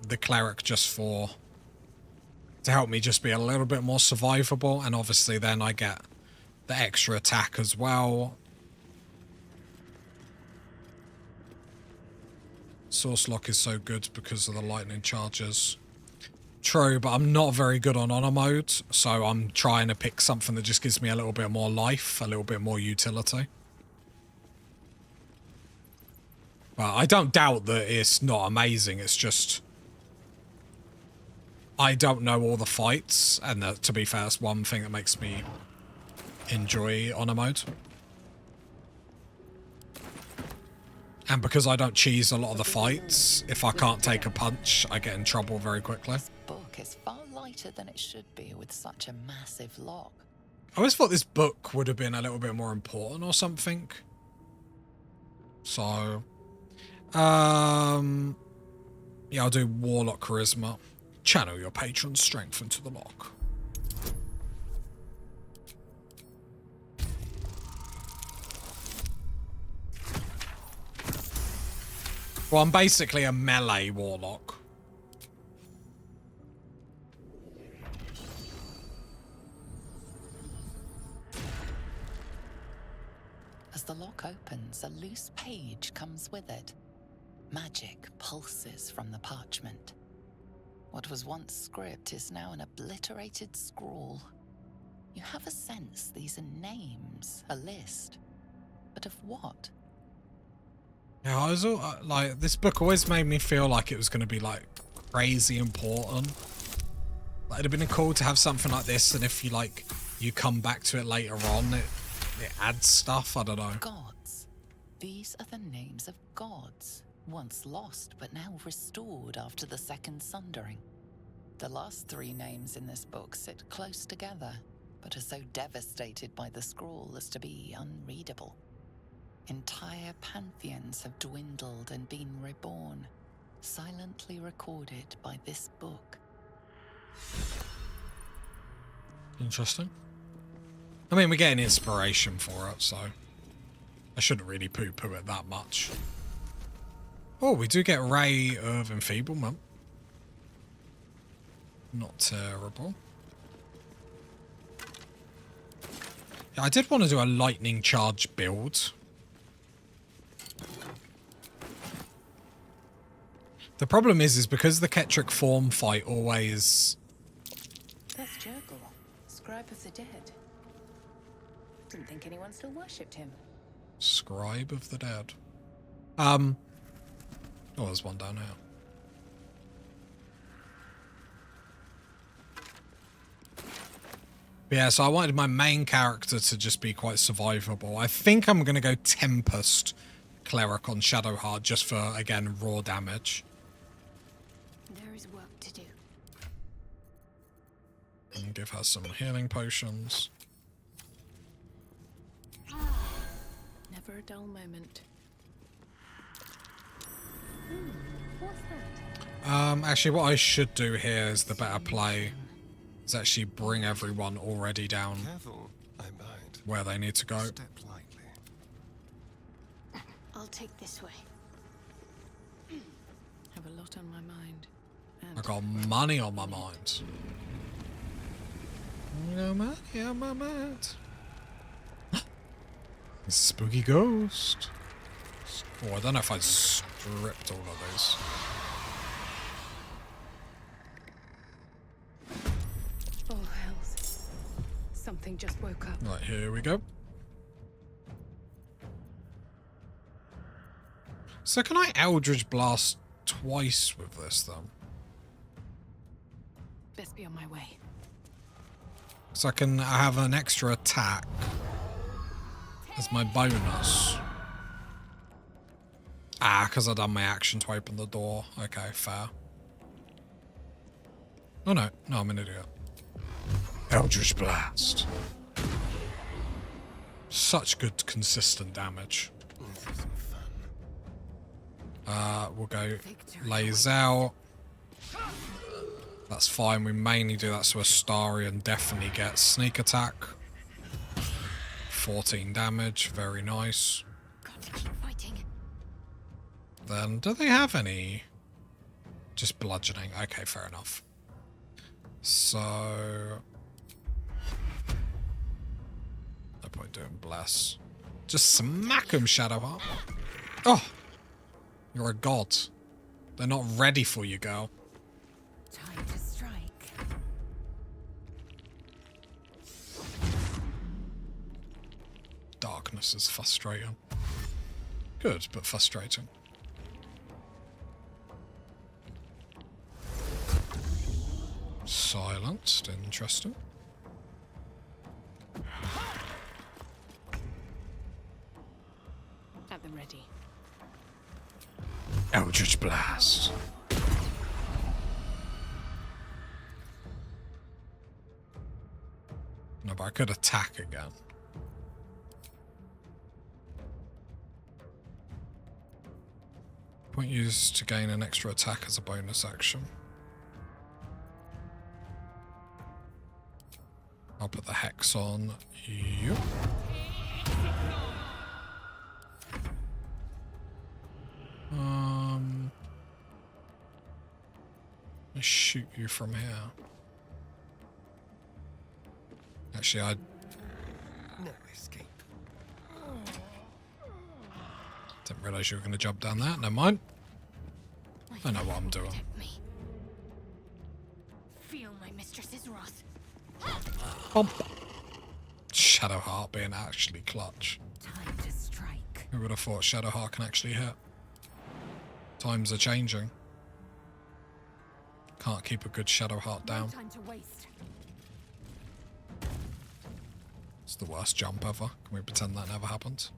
the Cleric just to help me just be a little bit more survivable. And obviously then I get the extra attack as well. Source Lock is so good because of the lightning charges. True, but I'm not very good on honor mode, so I'm trying to pick something that just gives me a little bit more life, a little bit more utility. Well, I don't doubt that it's not amazing, it's just I don't know all the fights, and to be fair, that's one thing that makes me enjoy honor mode. And because I don't cheese a lot of the fights, if I can't take a punch, I get in trouble very quickly. This book is far lighter than it should be with such a massive lock. I always thought this book would have been a little bit more important or something. So, yeah, I'll do Warlock Charisma. Channel your patron's strength into the lock. Well, I'm basically a melee Warlock. As the lock opens, a loose page comes with it. Magic pulses from the parchment. What was once script is now an obliterated scrawl. You have a sense these are names, a list. But of what? Yeah, I was all, like, this book always made me feel like it was going to be, like, crazy important. Like, it'd have been cool to have something like this, and if you, like, you come back to it later on, it adds stuff, I don't know. Gods. These are the names of gods, once lost but now restored after the Second Sundering. The last 3 names in this book sit close together, but are so devastated by the scroll as to be unreadable. Entire pantheons have dwindled and been reborn, silently recorded by this book. Interesting. I mean, we're getting inspiration for it, so I shouldn't really poo-poo it that much. Oh, we do get Ray of Enfeeblement. Not terrible. Yeah, I did want to do a lightning charge build. The problem is because the Ketric form fight always... That's Jurgle, scribe of the dead. Didn't think anyone still worshipped him. Scribe of the dead. Oh, there's one down here. But yeah, so I wanted my main character to just be quite survivable. I think I'm going to go Tempest Cleric on Shadowheart just for, again, raw damage. There is work to do. And give her some healing potions. Never a dull moment. What's that? Actually, what I should do here is the better play. Is actually bring everyone already down where they need to go. I'll take this way. Have a lot on my mind. I got money on my mind. No money on my mind. Spooky ghost. Oh, I don't know if I stripped all of those. Oh, hells. Something just woke up. Right, here we go. So can I Eldritch Blast twice with this, then? Best be on my way. So I have an extra attack as my bonus. Ah, because I've done my action to open the door. Okay, fair. Oh no, I'm an idiot. Eldritch Blast. Such good consistent damage. We'll go lays out. That's fine. We mainly do that so Astarion definitely gets sneak attack. 14 damage. Very nice. Got to keep fighting. Then, do they have any? Just bludgeoning. Okay, fair enough. So... no point doing bless. Just smack him, Shadowheart. Oh! You're a god. They're not ready for you, girl. Time to strike. Darkness is frustrating. Good, but frustrating. Silenced. Interesting. Have them ready. Eldritch Blast. No, but I could attack again. Point used to gain an extra attack as a bonus action. I'll put the hex on you. Let's shoot you from here. Actually, I No escape. didn't realise you were going to jump down that. Never mind. I know what I'm doing. Feel my mistress's wrath. Bump. Shadowheart being actually clutch. Time to strike. Who would have thought Shadowheart can actually hit? Times are changing. Can't keep a good Shadowheart down. Time to waste. It's the worst jump ever. Can we pretend that never happened?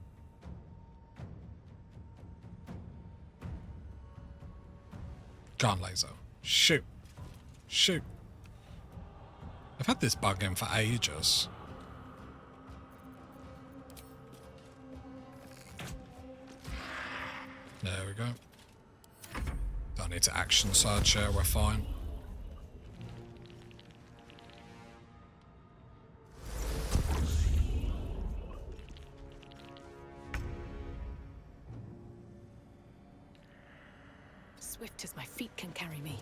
Gun laser. Shoot. Shoot. I've had this bug in for ages. There we go. Don't need to action surge here, we're fine. Swift as my feet can carry me.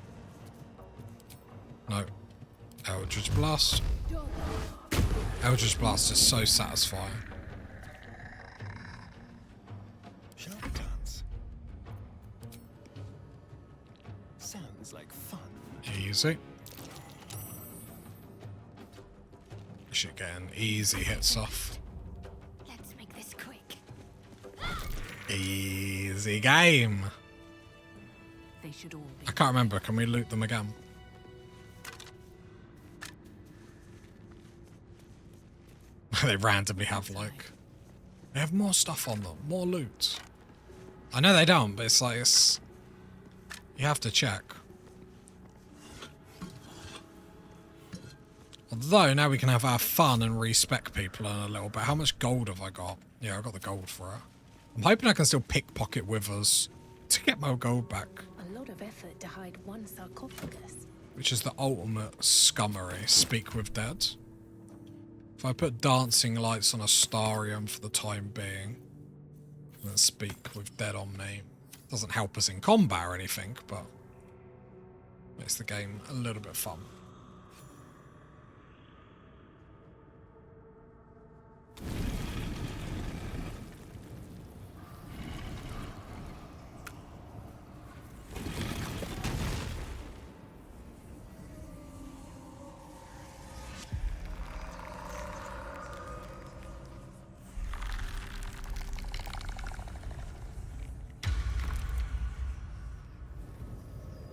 No. Eldritch Blast. Eldritch Blast is so satisfying. Sounds like fun. Easy. Should get an easy hits off. Let's make this quick. Easy game. They should all be. I can't remember. Can we loot them again? They randomly have like... They have more stuff on them. More loot. I know they don't, but it's like... You have to check. Although, now we can have our fun and respec people in a little bit. How much gold have I got? Yeah, I got the gold for it. I'm hoping I can still pickpocket withers to get my gold back. A lot of effort to hide one sarcophagus. Which is the ultimate scummery. Speak with dead. If I put dancing lights on Astarium for the time being, and then speak with dead on me. Doesn't help us in combat or anything, but makes the game a little bit fun.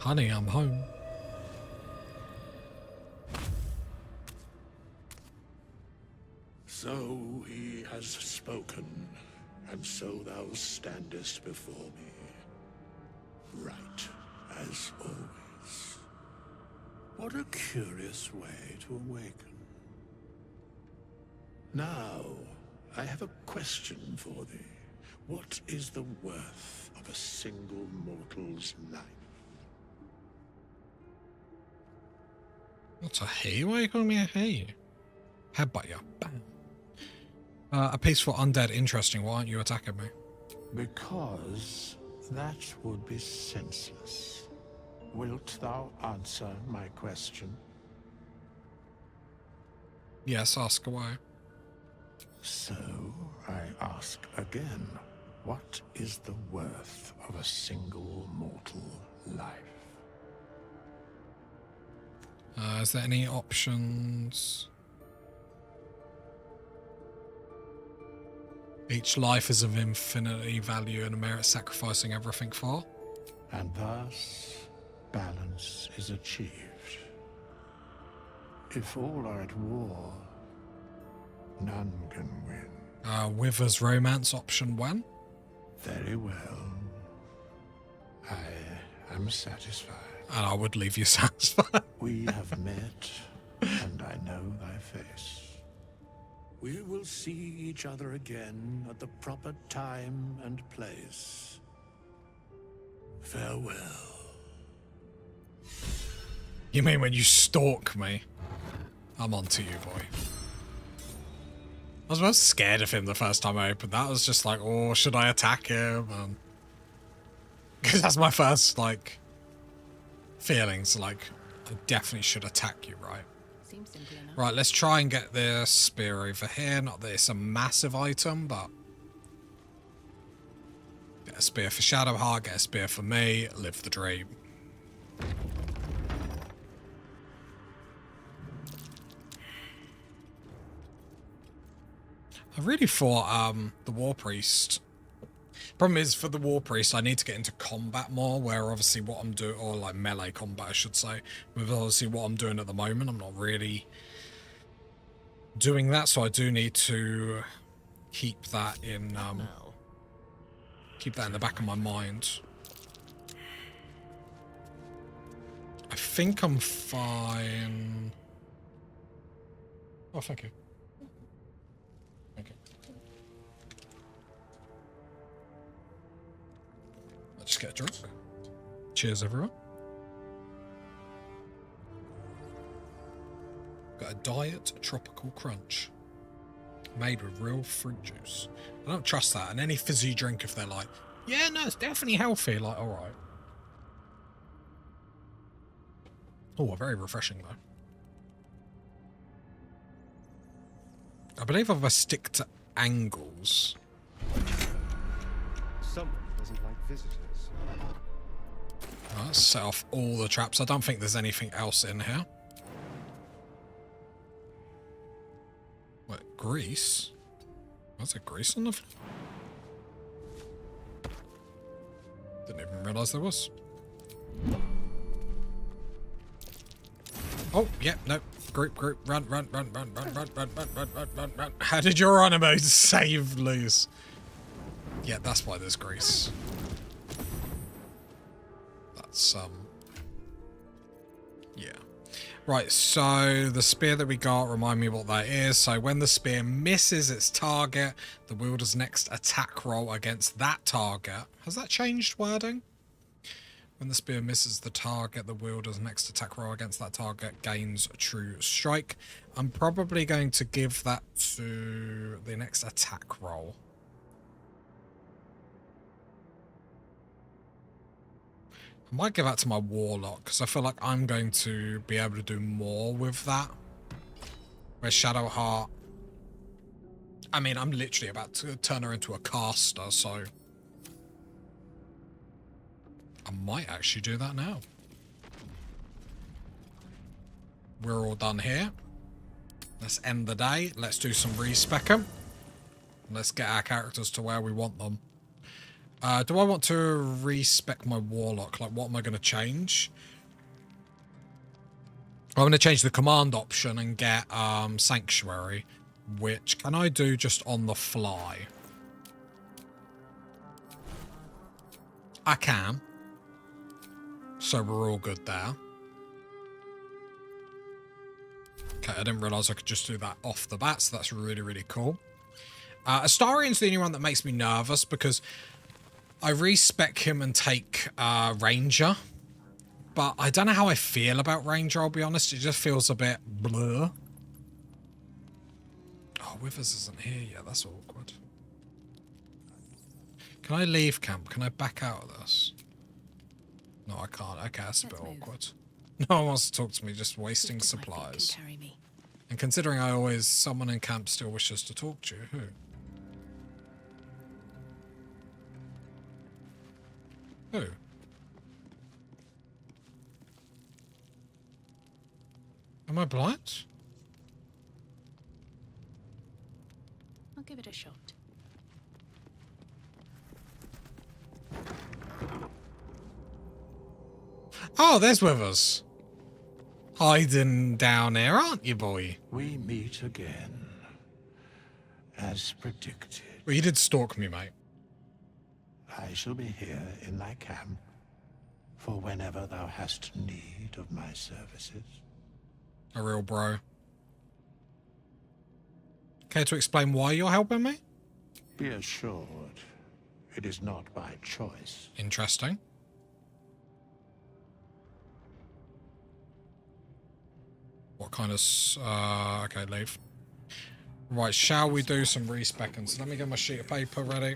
Honey, I'm home. So he has spoken, and so thou standest before me, right as always. What a curious way to awaken. Now, I have a question for thee. What is the worth of a single mortal's life? What's a he? Why are you calling me a he? Headbutt you. Bam. A peaceful undead, interesting. Why aren't you attacking me? Because that would be senseless. Wilt thou answer my question? Yes, ask away. So, I ask again, what is the worth of a single mortal life? Is there any options? Each life is of infinity value and a merit sacrificing everything for. And thus, balance is achieved. If all are at war, none can win. Wither's romance option when? Very well. I am satisfied. And I would leave you satisfied. We have met, and I know thy face. We will see each other again at the proper time and place. Farewell. You mean when you stalk me? I'm on to you, boy. I was most scared of him the first time I opened that. I was just like, oh, should I attack him? Because that's my first, like, feelings. Like, I definitely should attack you, right? Seems simple enough. Right, let's try and get this spear over here. Not that it's a massive item, but... Get a spear for Shadowheart, get a spear for me, live the dream. I really thought the War Priest... Problem is, for the War Priest, I need to get into combat more, where obviously what I'm doing, or like melee combat, I should say, with obviously what I'm doing at the moment, I'm not really doing that, so I do need to keep that in, keep that in the back of my mind. I think I'm fine. Oh, thank you. Just get a drink. Cheers, everyone. Got a diet tropical crunch made with real fruit juice. I don't trust that. And any fizzy drink, if they're like, yeah, no, it's definitely healthy. Like, all right. Oh, very refreshing though. I believe if I stick to angles. Someone doesn't like visitors. Right, set off all the traps. I don't think there's anything else in here. What, grease? Was there grease on the floor? Didn't even realise there was. Oh, yeah, no. Group, run. How did your animo save lose? Yeah, that's why there's grease. That's, yeah. Right, so the spear that we got, remind me what that is. So when the spear misses its target, the wielder's next attack roll against that target. Has that changed wording? When the spear misses the target, the wielder's next attack roll against that target gains a true strike. I'm probably going to give that to the next attack roll. I might give that to my Warlock, because I feel like I'm going to be able to do more with that. Where Shadowheart... I mean, I'm literally about to turn her into a caster, so... I might actually do that now. We're all done here. Let's end the day. Let's do some respecking. Let's get our characters to where we want them. Do I want to respec my Warlock? Like, what am I going to change? I'm going to change the command option and get Sanctuary, which can I do just on the fly? I can. So we're all good there. Okay, I didn't realise I could just do that off the bat, so that's really, really cool. Astarian's the only one that makes me nervous because I respec him and take Ranger. But I don't know how I feel about Ranger, I'll be honest. It just feels a bit blur. Oh, Withers isn't here yet. That's awkward. Can I leave camp? Can I back out of this? No, I can't. Okay, that's a bit awkward. No one wants to talk to me, just wasting supplies. And considering someone in camp still wishes to talk to you, who? Who? Am I blind? I'll give it a shot. Oh, there's Withers. Hiding down there, aren't you, boy? We meet again, as predicted. Well, you did stalk me, mate. I shall be here in thy camp for whenever thou hast need of my services. A real bro. Care to explain why you're helping me? Be assured, it is not by choice. Interesting. What kind of... okay, leave. Right, shall we do some respecking? So let me get my sheet of paper ready.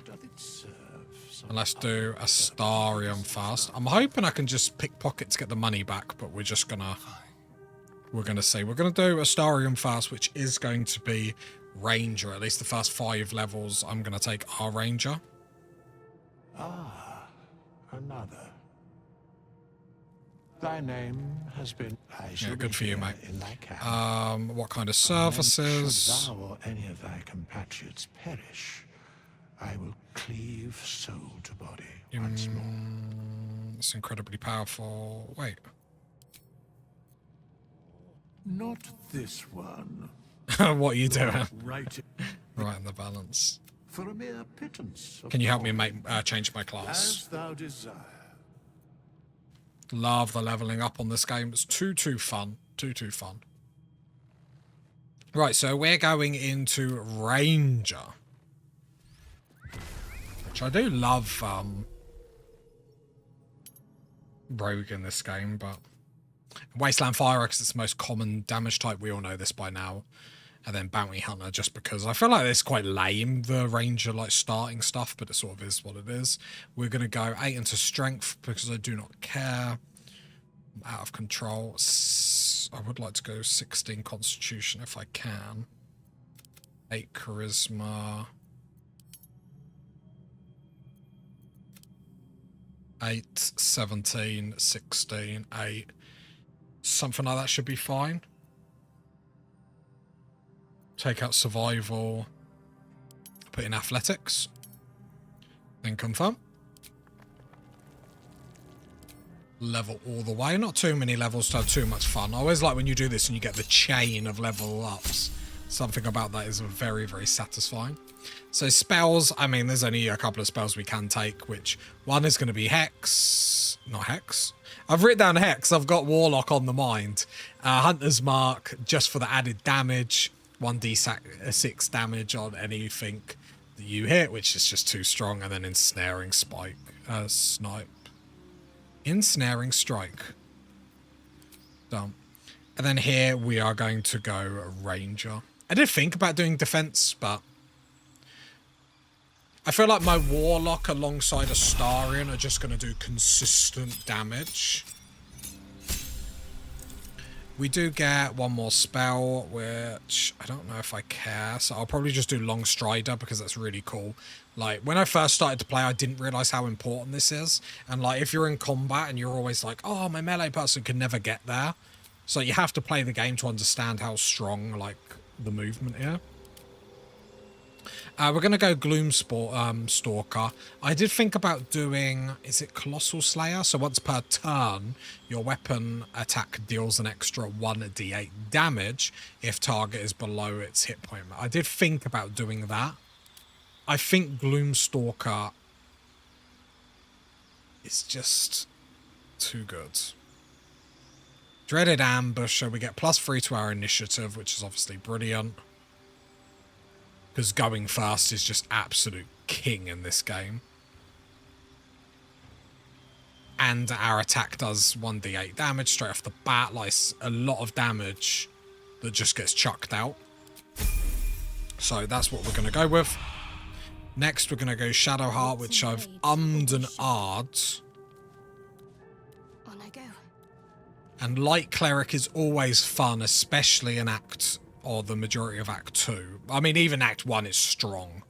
And let's do Astarian first. I'm hoping I can just pickpocket to get the money back, but we're just gonna... We're gonna see. We're gonna do Astarian first, which is going to be Ranger. At least the first 5 levels, I'm gonna take our Ranger. Ah, another. Thy name has been... Yeah, good for you, mate. In thy camp. What kind of services? Should thou or any of thy compatriots perish, I will cleave soul to body once more. It's incredibly powerful. Wait. Not this one. What are you doing? Right. Right in the balance. For a mere pittance. Can you help me change my class? As thou desire. Love the leveling up on this game. It's too fun. Too fun. Right, so we're going into Ranger. Which I do love Rogue in this game, but Wasteland Fire because it's the most common damage type. We all know this by now. And then Bounty Hunter just because I feel like it's quite lame, the Ranger like starting stuff, but it sort of is what it is. We're going to go 8 into Strength because I do not care. I'm out of control. I would like to go 16 Constitution if I can. 8 Charisma. 8, 17, 16, 8. Something like that should be fine. Take out survival. Put in athletics. Then confirm. Level all the way. Not too many levels to have too much fun. I always like when you do this and you get the chain of level ups. Something about that is very, very satisfying. So spells, I mean, there's only a couple of spells we can take, which one is going to be Hex. Not Hex. I've written down Hex. I've got Warlock on the mind. Hunter's Mark, just for the added damage. 1d6 damage on anything that you hit, which is just too strong. And then Ensnaring Snipe. Ensnaring Strike. Done. And then here we are going to go Ranger. I did think about doing defense, but I feel like my Warlock alongside Astarion are just going to do consistent damage. We do get one more spell, which I don't know if I care. So I'll probably just do Long Strider because that's really cool. Like, when I first started to play, I didn't realize how important this is. And, like, if you're in combat and you're always like, oh, my melee person can never get there. So you have to play the game to understand how strong, like, the movement here. We're going to go Gloom Stalker. I did think about doing, is it Colossal Slayer? So once per turn, your weapon attack deals an extra 1d8 damage if target is below its hit point. I did think about doing that. I think Gloom Stalker is just too good. Dreaded Ambush, so we get +3 to our initiative, which is obviously brilliant. Because going first is just absolute king in this game. And our attack does 1d8 damage straight off the bat. Like, a lot of damage that just gets chucked out. So that's what we're going to go with. Next, we're going to go Shadowheart, which I've ummed and ahed. On I go. And Light Cleric is always fun, especially in Act, or the majority of Act 2. I mean, even Act 1 is strong.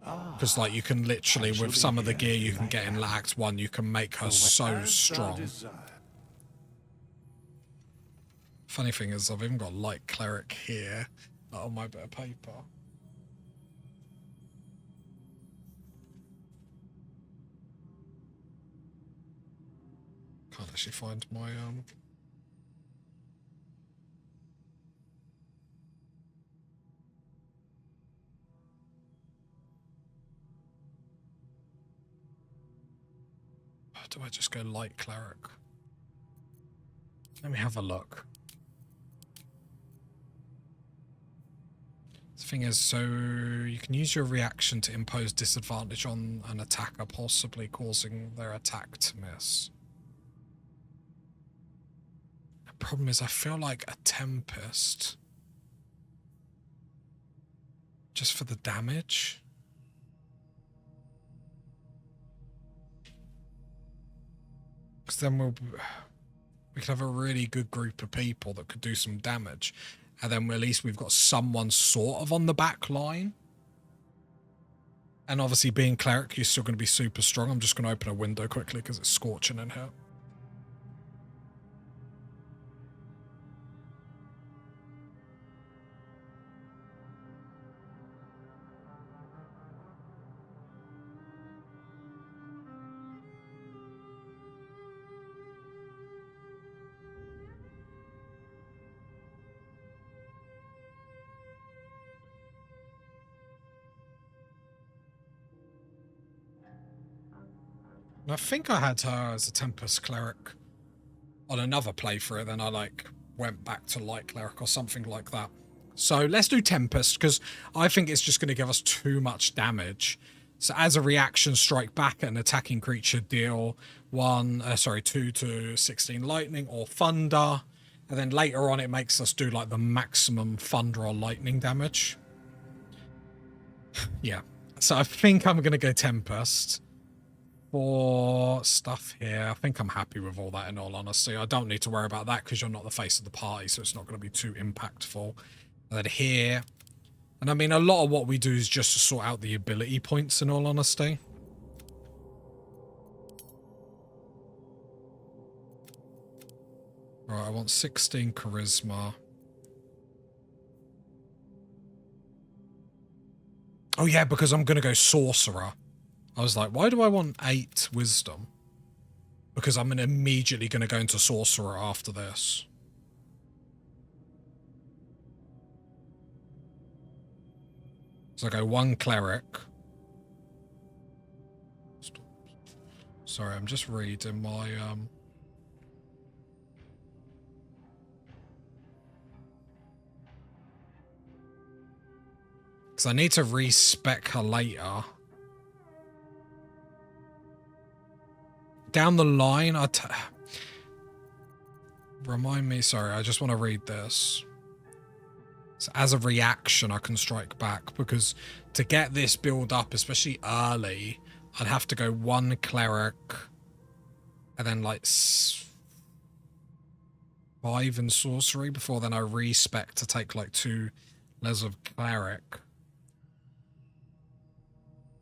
Because, like, you can literally, with some of the gear you can get in Act 1, you can make her so strong. Funny thing is, I've even got Light Cleric here on my bit of paper. Can't actually find my, do I just go Light Cleric? Let me have a look. The thing is, so you can use your reaction to impose disadvantage on an attacker, possibly causing their attack to miss. The problem is, I feel like a Tempest, just for the damage. Because then we could have a really good group of people that could do some damage. And then at least we've got someone sort of on the back line. And obviously being Cleric, you're still going to be super strong. I'm just going to open a window quickly because it's scorching in here. And I think I had her as a Tempest Cleric on another playthrough, then I like went back to Light Cleric or something like that. So let's do Tempest, because I think it's just going to give us too much damage. So as a reaction, strike back at an attacking creature, deal 2 to 16 lightning or thunder. And then later on it makes us do like the maximum thunder or lightning damage. Yeah. So I think I'm going to go Tempest. For stuff here, I think I'm happy with all that, in all honesty. I don't need to worry about that because you're not the face of the party, so it's not going to be too impactful. And then here, and I mean, a lot of what we do is just to sort out the ability points, in all honesty. Right, I want 16 charisma. Oh yeah, because I'm going to go sorcerer. I was like, why do I want 8 wisdom? Because I'm immediately going to go into sorcerer after this. So I go 1 cleric. Sorry, I'm just reading my because I need to respec her later. Down the line, remind me, sorry, I just want to read this. So as a reaction, I can strike back, because to get this build up, especially early, I'd have to go 1 cleric and then like 5 in sorcery before then I respec to take like 2 levels of cleric.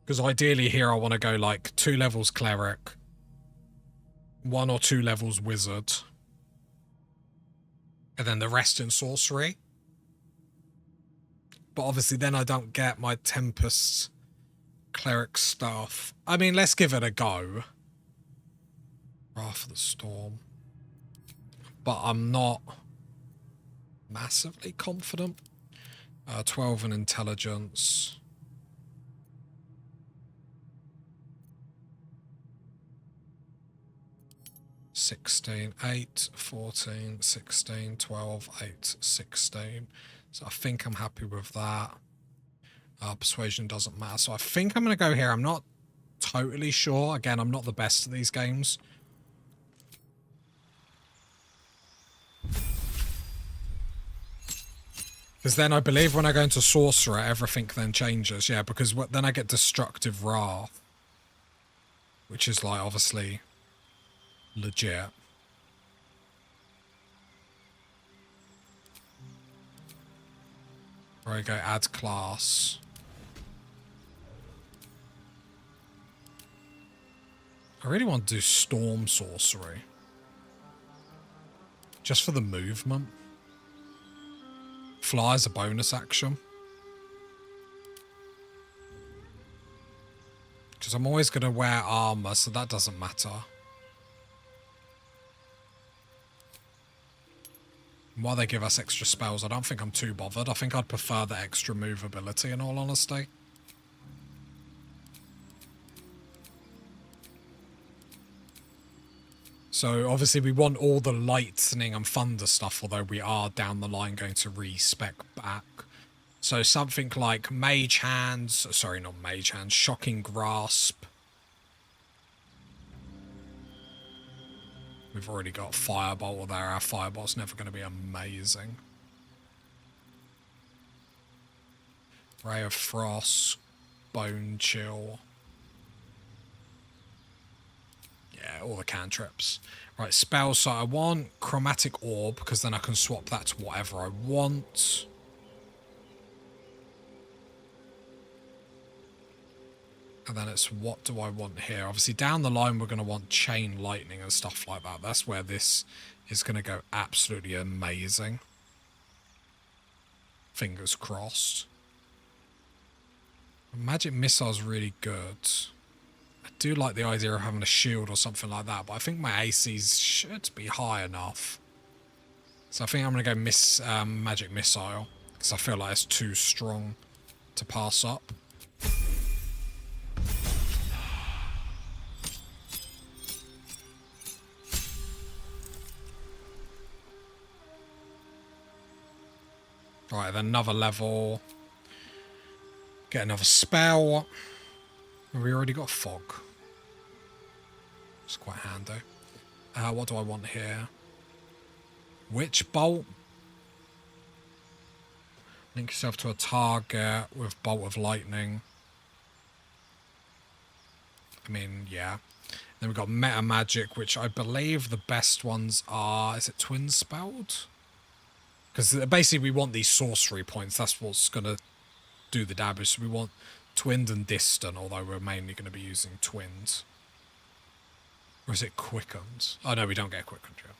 Because ideally here I want to go like 2 levels cleric, 1 or 2 levels wizard, and then the rest in sorcery. But obviously then I don't get my Tempest cleric stuff. I mean, let's give it a go. Wrath of the Storm. But I'm not massively confident. 12 in intelligence. 16, 8, 14, 16, 12, 8, 16. So I think I'm happy with that. Persuasion doesn't matter. So I think I'm going to go here. I'm not totally sure. Again, I'm not the best at these games. Because then I believe when I go into Sorcerer, everything then changes. Yeah, because then I get Destructive Wrath. Which is like, obviously, legit. Where I go add class. I really want to do Storm Sorcery. Just for the movement. Fly is a bonus action. Because I'm always going to wear armor, so that doesn't matter. Why they give us extra spells, I don't think I'm too bothered. I think I'd prefer the extra movability, in all honesty. So obviously we want all the lightning and thunder stuff, although we are down the line going to respec back. So something like Mage Hands, sorry, not Mage Hands, Shocking Grasp. We've already got Firebolt there. Our Firebolt's never going to be amazing. Ray of Frost, Bone Chill. Yeah, all the cantrips. Right, spells. So I want Chromatic Orb, because then I can swap that to whatever I want. And then it's what do I want here? Obviously down the line we're going to want Chain Lightning and stuff like that. That's where this is going to go absolutely amazing. Fingers crossed. Magic Missile's really good. I do like the idea of having a shield or something like that, but I think my ACs should be high enough. So I think I'm going to go Magic Missile, because I feel like it's too strong to pass up. Alright, then another level. Get another spell. We already got Fog. It's quite handy. What do I want here? Witch Bolt. Link yourself to a target with Bolt of Lightning. I mean, yeah. Then we've got Meta Magic, which I believe the best ones are... Is it Twin Spelled? Because basically we want these sorcery points. That's what's going to do the damage. So we want Twinned and Distant, although we're mainly going to be using Twinned. Or is it Quickened? Oh no, we don't get Quickened. Yeah.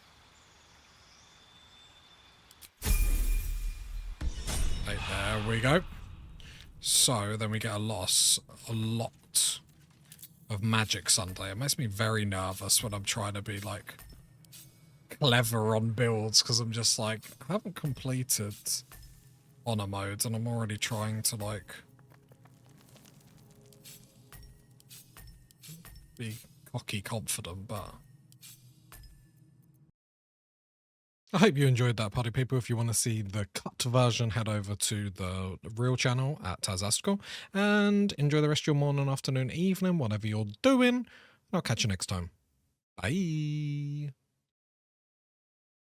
Hey, there we go. So then we get a lot of magic Sunday. It makes me very nervous when I'm trying to be like clever on builds, because I'm just like, I haven't completed honor modes and I'm already trying to like be cocky confident, but I hope you enjoyed that, party people. If you want to see the cut version, head over to the real channel at Tazastical, and enjoy the rest of your morning, afternoon, evening, whatever you're doing. I'll catch you next time. Bye.